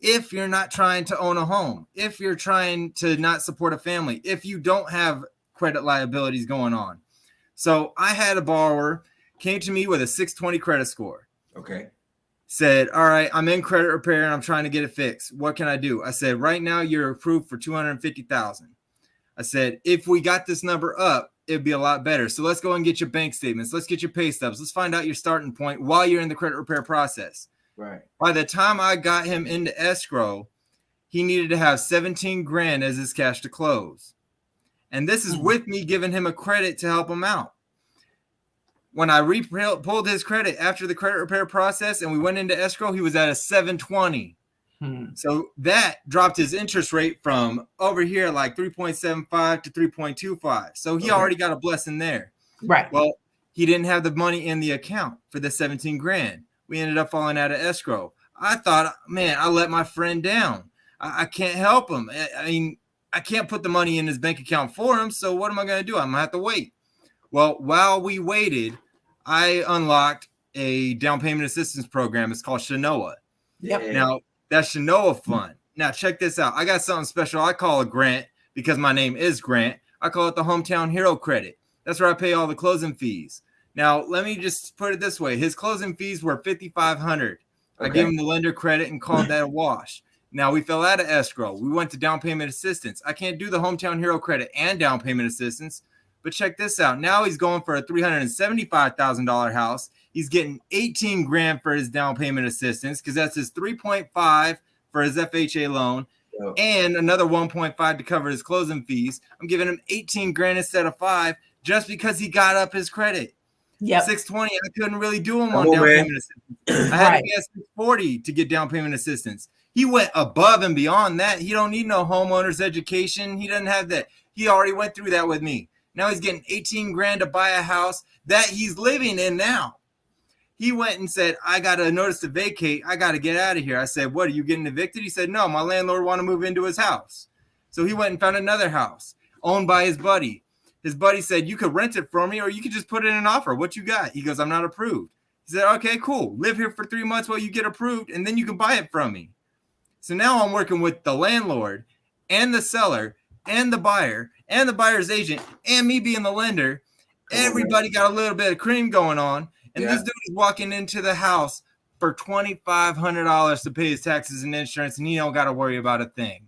If you're not trying to own a home, if you're trying to not support a family, if you don't have credit liabilities going on. So I had a borrower came to me with a 620 credit score. Okay. Said, all right, I'm in credit repair and I'm trying to get it fixed. What can I do? I said, right now you're approved for $250,000. I said, if we got this number up, it'd be a lot better. So let's go and get your bank statements. Let's get your pay stubs. Let's find out your starting point while you're in the credit repair process. Right. By the time I got him into escrow, he needed to have 17 grand as his cash to close. And this is with me giving him a credit to help him out. When I pulled his credit after the credit repair process and we went into escrow, he was at a 720. So that dropped his interest rate from over here like 3.75 to 3.25. So he already got a blessing there. Right. Well, he didn't have the money in the account for the 17 grand. We ended up falling out of escrow. I thought, man, I let my friend down. I can't help him. I mean, I can't put the money in his bank account for him. So what am I going to do? I'm going to have to wait. Well, while we waited, I unlocked a down payment assistance program. It's called C.R.E.A.M. Yep. Now, that's C.R.E.A.M fun. Now, check this out. I got something special. I call a grant because my name is Grant. I call it the Hometown Hero Credit. That's where I pay all the closing fees. Now, let me just put it this way. His closing fees were $5,500. I gave him the lender credit and called that a wash. Now, we fell out of escrow. We went to down payment assistance. I can't do the Hometown Hero Credit and down payment assistance. But check this out. Now he's going for a $375,000 house. He's getting 18 grand for his down payment assistance because that's his 3.5 for his FHA loan and another 1.5 to cover his closing fees. I'm giving him 18 grand instead of 5 just because he got up his credit. Yep. 620. I couldn't really do him on down payment assistance. I had to get 640 to get down payment assistance. He went above and beyond that. He don't need no homeowner's education. He doesn't have that. He already went through that with me. Now he's getting 18 grand to buy a house that he's living in now. He went and said, I got a notice to vacate. I got to get out of here. I said, what, are you getting evicted? He said, no, my landlord want to move into his house. So he went and found another house owned by his buddy. His buddy said, you could rent it for me or you could just put in an offer. What you got? He goes, I'm not approved. He said, okay, cool. Live here for 3 months while you get approved and then you can buy it from me. So now I'm working with the landlord and the seller and the buyer and the buyer's agent and me being the lender. Everybody got a little bit of cream going on. And this dude is walking into the house for $2,500 to pay his taxes and insurance, and he don't got to worry about a thing.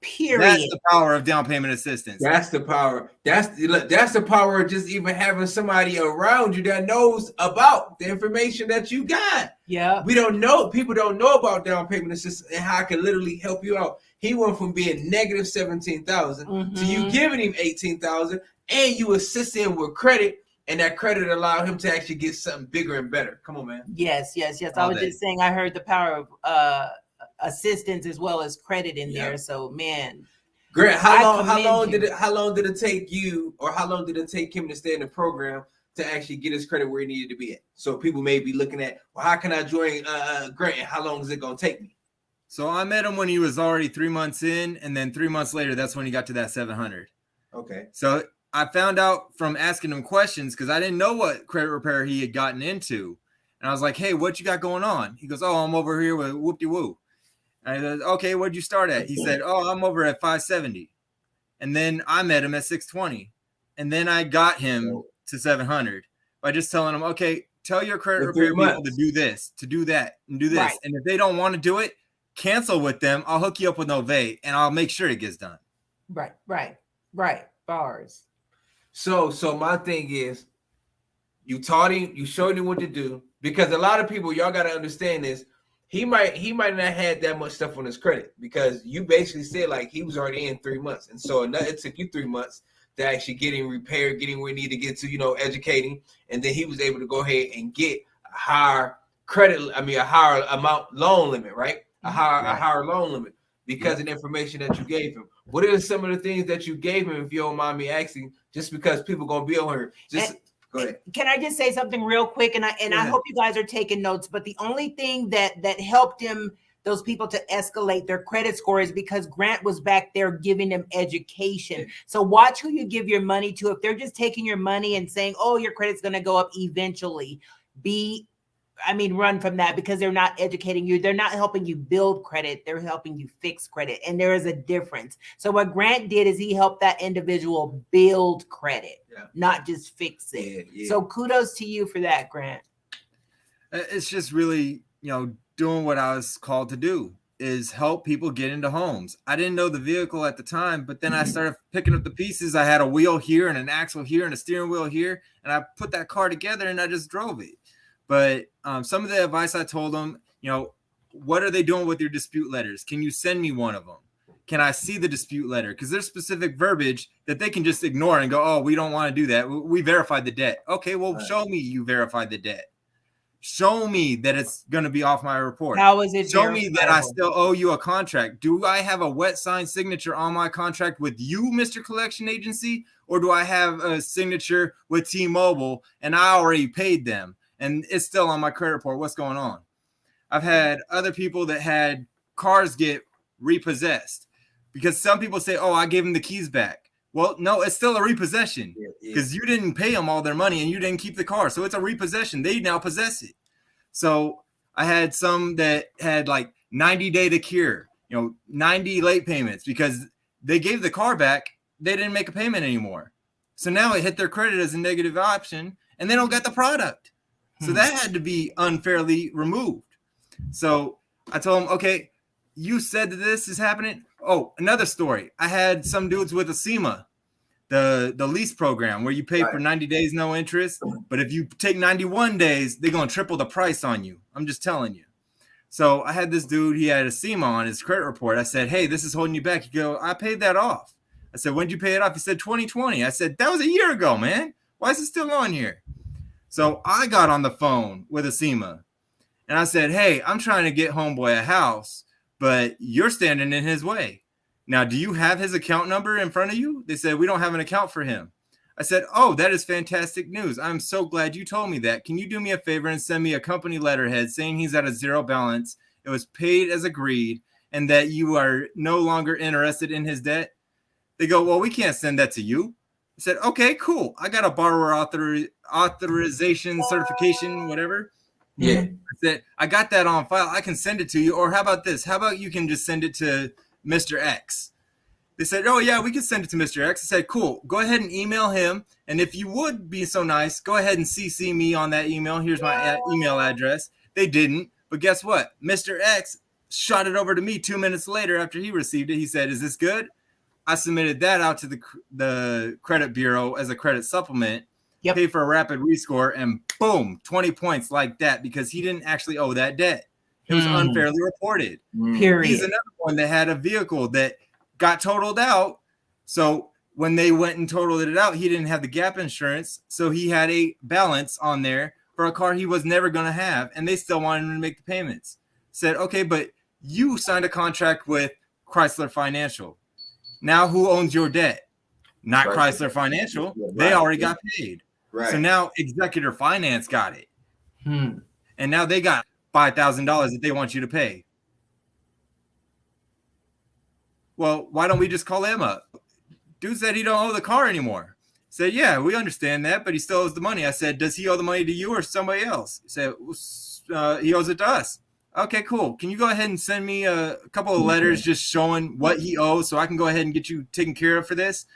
Period. That's the power of down payment assistance. That's the power. That's the power of just even having somebody around you that knows about the information that you got. Yeah. We don't know. People don't know about down payment assistance and how I can literally help you out. He went from being negative 17,000 to you giving him 18,000, and you assist him with credit. And that credit allowed him to actually get something bigger and better. Come on, man. Yes. I was just saying, I heard the power of assistance as well as credit in there. So, man, Grant, how long did it take you, or how long did it take him to stay in the program to actually get his credit where he needed to be at? So people may be looking at, well, how can I join Grant? How long is it going to take me? So I met him when he was already 3 months in, and then 3 months later, that's when he got to that 700. Okay. So I found out from asking him questions because I didn't know what credit repair he had gotten into. And I was like, hey, what you got going on? He goes, oh, I'm over here with whoop-de-woo. And I said, okay, what'd you start at? He said, oh, I'm over at 570. And then I met him at 620. And then I got him to 700 by just telling him, okay, tell your credit repair people to do this, to do that, and do this. Right. And if they don't want to do it, cancel with them. I'll hook you up with Novate, and I'll make sure it gets done. Right. Bars. So my thing is, you taught him, you showed him what to do, because a lot of people, y'all got to understand this. He might not had that much stuff on his credit because you basically said like he was already in 3 months, and so it took you 3 months to actually getting repaired, getting where he needed to get to, educating, and then he was able to go ahead and get a higher credit. I mean, a higher amount loan limit, right? A higher loan limit because of the information that you gave him. What are some of the things that you gave him, if you don't mind me asking, just because people gonna be on here? Go ahead. Can I just say something real quick? And I hope you guys are taking notes. But the only thing that helped those people to escalate their credit score is because Grant was back there giving them education. So watch who you give your money to. If they're just taking your money and saying, oh, your credit's going to go up eventually, run from that, because they're not educating you. They're not helping you build credit. They're helping you fix credit. And there is a difference. So what Grant did is he helped that individual build credit, not just fix it. Yeah. So kudos to you for that, Grant. It's just really, doing what I was called to do, is help people get into homes. I didn't know the vehicle at the time, but then I started picking up the pieces. I had a wheel here and an axle here and a steering wheel here. And I put that car together and I just drove it. But some of the advice I told them, what are they doing with your dispute letters? Can you send me one of them? Can I see the dispute letter? Because there's specific verbiage that they can just ignore and go, oh, we don't want to do that. We verified the debt. Okay, well, show me you verified the debt. Show me that it's going to be off my report. How is it? Show me that I still owe you a contract. Do I have a wet signed signature on my contract with you, Mr. Collection Agency? Or do I have a signature with T-Mobile and I already paid them? And it's still on my credit report. What's going on? I've had other people that had cars get repossessed because some people say, oh, I gave them the keys back. Well, no, it's still a repossession Yeah, because you didn't pay them all their money and you didn't keep the car. So it's a repossession. They now possess it. So I had some that had like 90-day to cure, 90 late payments because they gave the car back. They didn't make a payment anymore. So now it hit their credit as a negative option and they don't get the product. So that had to be unfairly removed. So I told them, okay, you said that this is happening. Oh, another story. I had some dudes with a C.R.E.A.M, the lease program where you pay for 90 days, no interest. But if you take 91 days, they're going to triple the price on you. I'm just telling you. So I had this dude, he had a C.R.E.A.M on his credit report. I said, hey, this is holding you back. He go, I paid that off. I said, when did you pay it off? He said, 2020. I said, that was a year ago, man. Why is it still on here? So I got on the phone with a C.R.E.A.M and I said, hey, I'm trying to get homeboy a house, but you're standing in his way. Now, do you have his account number in front of you? They said, we don't have an account for him. I said, oh, that is fantastic news. I'm so glad you told me that. Can you do me a favor and send me a company letterhead saying he's at a zero balance, it was paid as agreed, and that you are no longer interested in his debt? They go, well, we can't send that to you. I said, okay, cool. I got a borrower authorization certification, whatever. Yeah. I said, I got that on file. I can send it to you. Or how about this? How about you can just send it to Mr. X? They said, oh, yeah, we can send it to Mr. X. I said, cool. Go ahead and email him. And if you would be so nice, go ahead and CC me on that email. Here's my email address. They didn't. But guess what? Mr. X shot it over to me 2 minutes later after he received it. He said, is this good? I submitted that out to the credit bureau as a credit supplement, paid for a rapid rescore, and boom, 20 points like that because he didn't actually owe that debt. It was unfairly reported. Period. He's another one that had a vehicle that got totaled out. So when they went and totaled it out, he didn't have the gap insurance. So he had a balance on there for a car he was never going to have, and they still wanted him to make the payments. Said, okay, but you signed a contract with Chrysler Financial. Now who owns your debt? Not Chrysler Financial. They already got paid. Right. So now Executor Finance got it. And now they got $5,000 that they want you to pay. Well, why don't we just call them up? Dude said he don't owe the car anymore. Said, yeah, we understand that, but he still owes the money. I said, does he owe the money to you or somebody else? He said, he owes it to us. Okay, cool. Can you go ahead and send me a couple of letters just showing what he owes so I can go ahead and get you taken care of for this?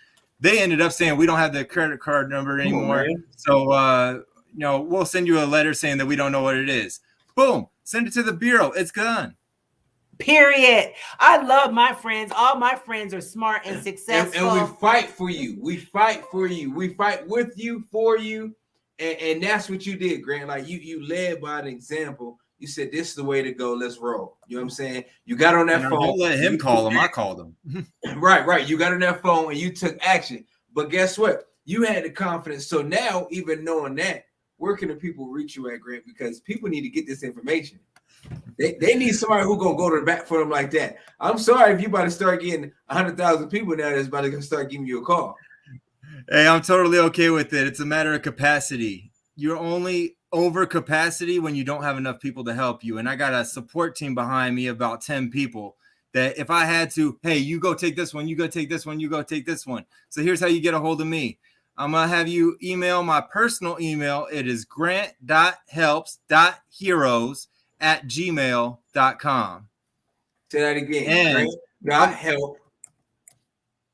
They ended up saying we don't have the credit card number anymore. So, we'll send you a letter saying that we don't know what it is. Boom. Send it to the bureau. It's done. Period. I love my friends. All my friends are smart and successful. And we fight for you. We fight for you. We fight with you, for you. And that's what you did, Grant. Like you led by an example. You said, this is the way to go. Let's roll. You know what I'm saying? You got on that phone. Don't let him call him. I called him. Right. You got on that phone and you took action. But guess what? You had the confidence. So now, even knowing that, where can the people reach you at, Grant? Because people need to get this information. They need somebody who's going to go to the bat for them like that. I'm sorry if you about to start getting 100,000 people now that's about to start giving you a call. Hey, I'm totally okay with it. It's a matter of capacity. You're only over capacity when you don't have enough people to help you. And I got a support team behind me, about 10 people, that if I had to, hey, you go take this one, you go take this one, you go take this one. So here's how you get a hold of me. I'm going to have you email my personal email. It is grant.helps.heroes@gmail.com. Say that again. Grant.help.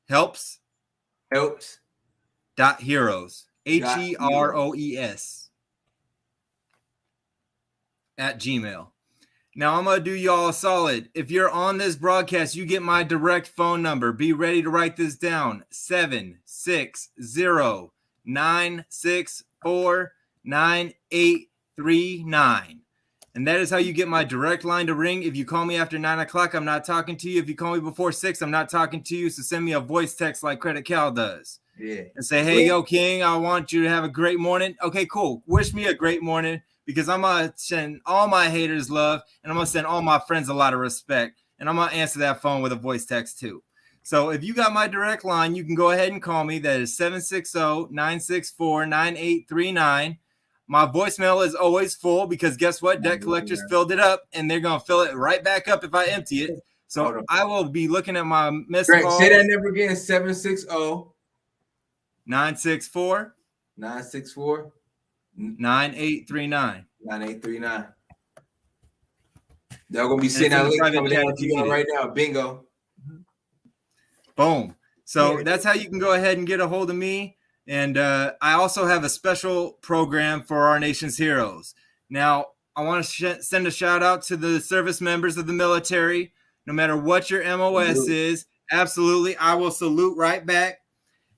Helps. Helps. .heroes. HEROES. @gmail. Now I'm going to do y'all a solid. If you're on this broadcast, you get my direct phone number. Be ready to write this down. 760-964-9839. And that is how you get my direct line to ring. If you call me after 9 o'clock, I'm not talking to you. If you call me before 6, I'm not talking to you. So send me a voice text like Credit Cal does. Yeah. And say, hey, yo, King, I want you to have a great morning. Okay, cool. Wish me a great morning, because I'm going to send all my haters love, and I'm going to send all my friends a lot of respect. And I'm going to answer that phone with a voice text too. So if you got my direct line, you can go ahead and call me. That is 760-964-9839. My voicemail is always full because guess what? Debt collectors filled it up, and they're going to fill it right back up if I empty it. So I will be looking at my missed calls. Say that number again, 760. 964 964 9839. 9839. They're gonna be And seeing it's in that the link private coming chat down if to you you need it. right now. Bingo. Boom. So There it that's how you can go ahead and get a hold of me. And I also have a special program for our nation's heroes. Now, I want to send a shout out to the service members of the military. No matter what your MOS is, absolutely, I will salute right back.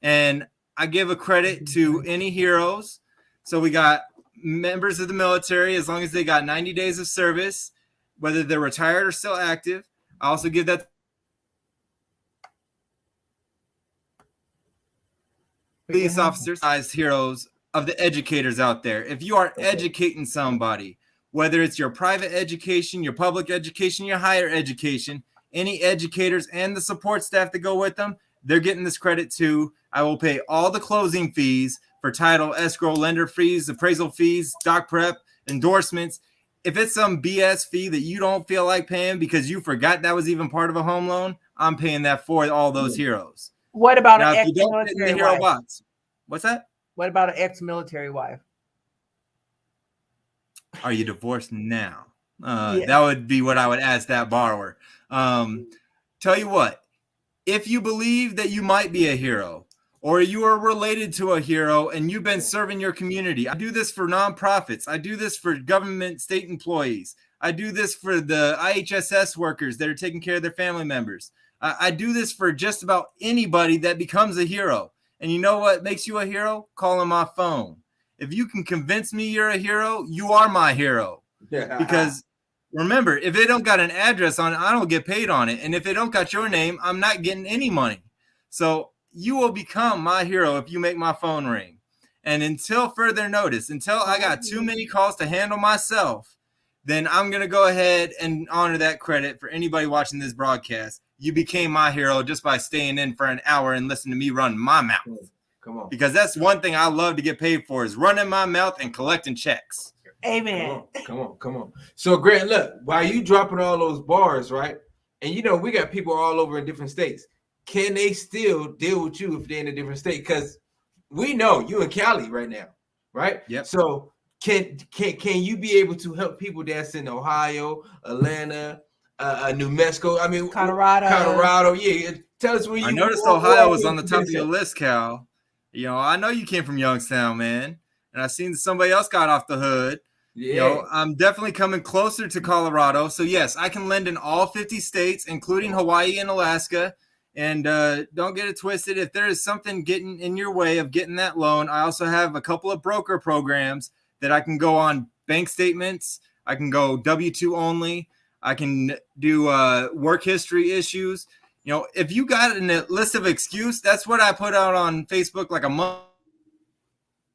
And I give a credit to any heroes. So we got members of the military, as long as they got 90 days of service, whether they're retired or still active. I also give that police officers as heroes of the educators out there. If you are educating somebody, whether it's your private education, your public education, your higher education, any educators and the support staff that go with them, they're getting this credit too. I will pay all the closing fees for title, escrow, lender fees, appraisal fees, doc prep, endorsements. If it's some BS fee that you don't feel like paying because you forgot that was even part of a home loan, I'm paying that for all those heroes. What about Now, an if you don't fit in the ex-military hero wife? box, what's that? What about an ex-military wife? Are you divorced now? Yeah. That would be what I would ask that borrower. Tell you what, if you believe that you might be a hero or you are related to a hero and you've been serving your community, I do this for nonprofits. I do this for government, state employees. I do this for the IHSS workers that are taking care of their family members. I do this for just about anybody that becomes a hero. And you know what makes you a hero? Calling my phone. If you can convince me you're a hero, you are my hero. Because remember, if it don't got an address on it, I don't get paid on it. And if it don't got your name, I'm not getting any money. So you will become my hero if you make my phone ring. And until further notice, until I got too many calls to handle myself, then I'm going to go ahead and honor that credit for anybody watching this broadcast. You became my hero just by staying in for an hour and listening to me run my mouth. Come on. Because that's one thing I love to get paid for is running my mouth and collecting checks. Amen. Come on. So, Grant, look, while you dropping all those bars, right? And you know, we got people all over in different states. Can they still deal with you if they're in a different state? Because we know you in Cali right now, right? Yep. So can you be able to help people that's in Ohio, Atlanta, New Mexico? I mean, Colorado. Yeah. Tell us where you. I noticed Ohio was on the top of your list, Cal. You know, I know you came from Youngstown, man, and I seen somebody else got off the hood. Yeah. You know, I'm definitely coming closer to Colorado. So yes, I can lend in all 50 states, including Hawaii and Alaska. And don't get it twisted. If there is something getting in your way of getting that loan, I also have a couple of broker programs that I can go on bank statements. I can go W-2 only. I can do work history issues. You know, if you got a list of excuse, that's what I put out on Facebook like a month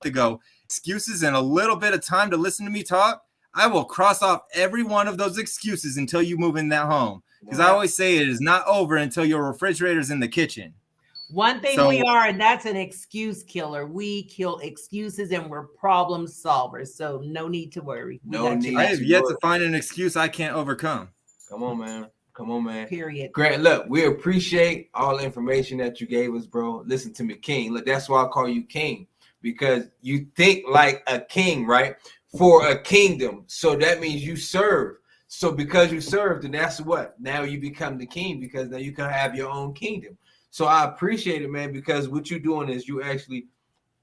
ago. Excuses and a little bit of time to listen to me talk. I will cross off every one of those excuses until you move in that home. Because I always say it is not over until your refrigerator's in the kitchen. One thing we are, and that's an excuse killer. We kill excuses and we're problem solvers. So no need to worry. I have yet to find an excuse I can't overcome. Come on, man. Period. Grant, look, we appreciate all the information that you gave us, bro. Listen to me, King. Look, that's why I call you King, because you think like a king, right? For a kingdom. So that means you serve. So because you serve, then that's what? Now you become the king, because now you can have your own kingdom. So I appreciate it, man, because what you're doing is you actually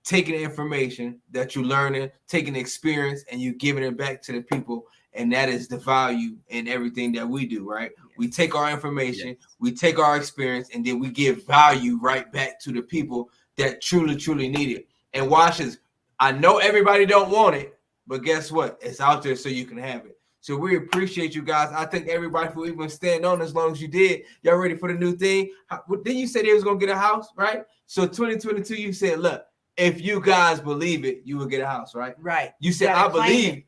taking the information that you're learning, taking the experience, and you giving it back to the people. And that is the value in everything that we do, right? Yes. We take our information, we take our experience, and then we give value right back to the people that truly, truly need it. And watch this. I know everybody don't want it, but guess what? It's out there so you can have it. So we appreciate you guys. I thank everybody for even staying on as long as you did. Y'all ready for the new thing? Then you said they was going to get a house, right? So 2022, you said, look, if you guys believe it, you will get a house, right? Right. You said, I believe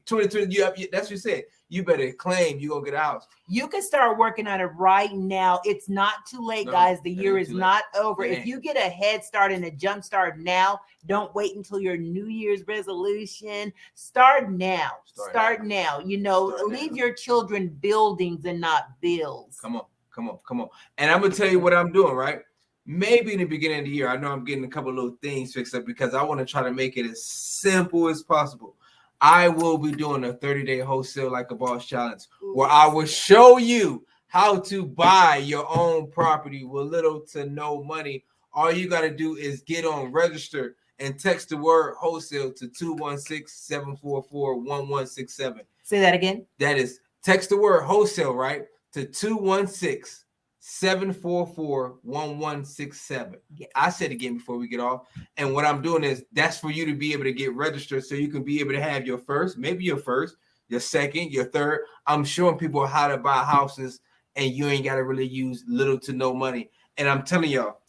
2020. That's what you said. You better claim you're going to get a house. You can start working on it right now. It's not too late, guys. The year is not over. If you get a head start and a jump start now, don't wait until your New Year's resolution. Start now. Start now. You know, leave your children buildings and not bills. Come on. And I'm going to tell you what I'm doing, right? maybe in the beginning of the year. I know I'm getting a couple of little things fixed up because I want to try to make it as simple as possible. I will be doing a 30-day wholesale like a boss challenge where I will show you how to buy your own property with little to no money. All you got to do is get on register and text the word wholesale to 216-744-1167. Say that again. That is text the word wholesale, right? To 216-744-1167. Yes. I said it again before we get off. And what I'm doing is that's for you to be able to get registered so you can be able to have your first, maybe your first, your second, your third. I'm showing people how to buy houses and you ain't got to really use little to no money. And I'm telling y'all,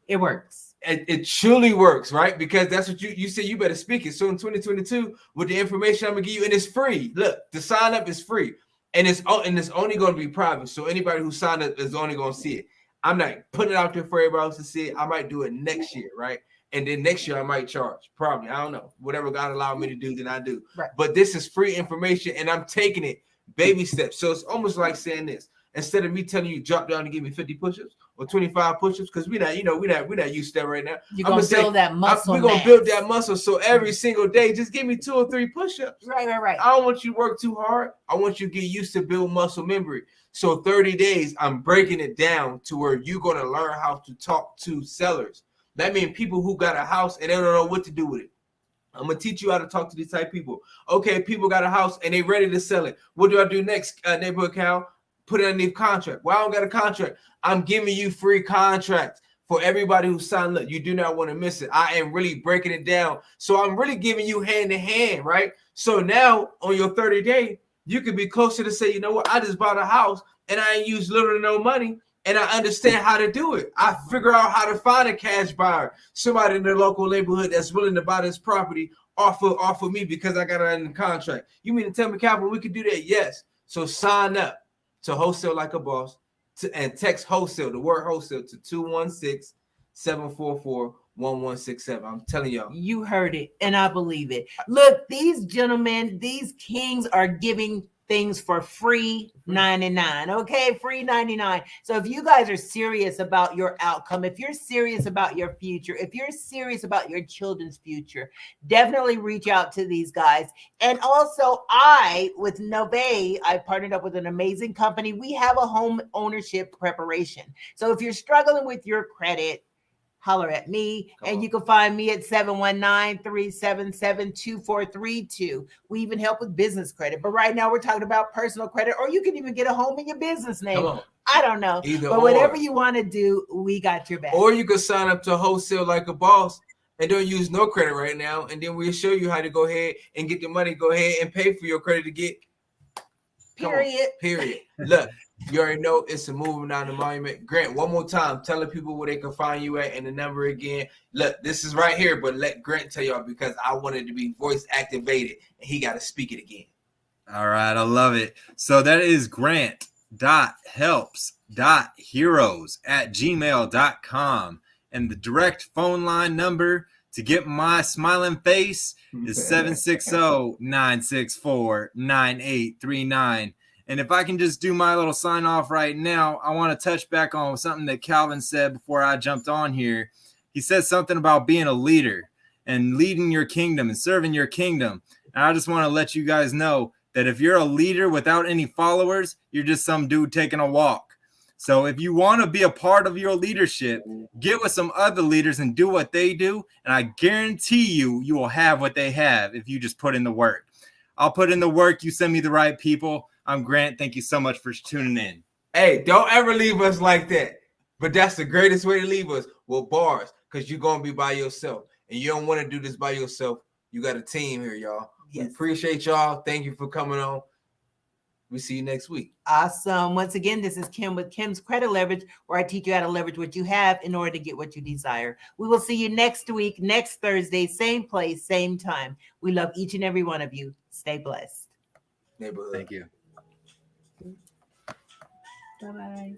it works. It truly works, right? Because that's what you said. You better speak it. So in 2022, with the information I'm gonna give you, and it's free. Look, the sign up is free, and it's only going to be private. So anybody who signed up is only going to see it. I'm not putting it out there for everybody else to see it. I might do it next year, right? And then next year I might charge. Probably, I don't know. Whatever God allowed me to do, then I do. Right. But this is free information, and I'm taking it baby steps. So it's almost like saying this. Instead of me telling you drop down and give me 50 push-ups or 25 push-ups, because we're not used to that right now. You're gonna build that muscle. We're gonna build that muscle. So every single day, just give me 2 or 3 push-ups. Right. I don't want you to work too hard. I want you to get used to build muscle memory. So 30 days, I'm breaking it down to where you're gonna learn how to talk to sellers. That means people who got a house and they don't know what to do with it. I'm gonna teach you how to talk to these type of people. Okay, people got a house and they ready to sell it. What do I do next, neighborhood Cal? Put it underneath contract. Well, I don't got a contract. I'm giving you free contracts for everybody who signed up. You do not want to miss it. I am really breaking it down. So I'm really giving you hand to hand, right? So now on your 30-day, you could be closer to say, you know what? I just bought a house and I ain't used little to no money. And I understand how to do it. I figure out how to find a cash buyer, somebody in the local neighborhood that's willing to buy this property off of me because I got it under contract. You mean to tell me, Calvin, we could do that? Yes. So sign up to Wholesale Like a Boss and text wholesale, the word wholesale, to 216-744-1167. I'm telling y'all. You heard it, and I believe it. Look, these gentlemen, these kings are giving things for free 99. Okay, free 99. So if you guys are serious about your outcome, if you're serious about your future, if you're serious about your children's future, definitely reach out to these guys. And also, with Nove, I partnered up with an amazing company. We have a home ownership preparation. So if you're struggling with your credit, holler at me. And you can find me at 719-377-2432. We even help with business credit. But right now we're talking about personal credit, or you can even get a home in your business name. I don't know. But whatever you want to do, we got your back. Or you can sign up to Wholesale Like a Boss and don't use no credit right now. And then we'll show you how to go ahead and get the money. Go ahead and pay for your credit to get. Period. Look. You already know it's a movement on the monument. Grant, one more time, telling people where they can find you at and the number again. Look, this is right here, but let Grant tell y'all because I wanted to be voice activated and he got to speak it again. All right, I love it. So that is grant.helps.heroes@gmail.com. And the direct phone line number to get my smiling face is 760-964-9839. And if I can just do my little sign off right now, I want to touch back on something that Calvin said before I jumped on here. He said something about being a leader and leading your kingdom and serving your kingdom. And I just want to let you guys know that if you're a leader without any followers, you're just some dude taking a walk. So if you want to be a part of your leadership, get with some other leaders and do what they do. And I guarantee you will have what they have if you just put in the work. I'll put in the work. You send me the right people. I'm Grant. Thank you so much for tuning in. Hey, don't ever leave us like that. But that's the greatest way to leave us with bars, because you're going to be by yourself. And you don't want to do this by yourself. You got a team here, y'all. Yes. We appreciate y'all. Thank you for coming on. We'll see you next week. Awesome. Once again, this is Kim with Kim's Credit Leverage, where I teach you how to leverage what you have in order to get what you desire. We will see you next week, next Thursday, same place, same time. We love each and every one of you. Stay blessed. Neighborhood. Thank you. Bye-bye.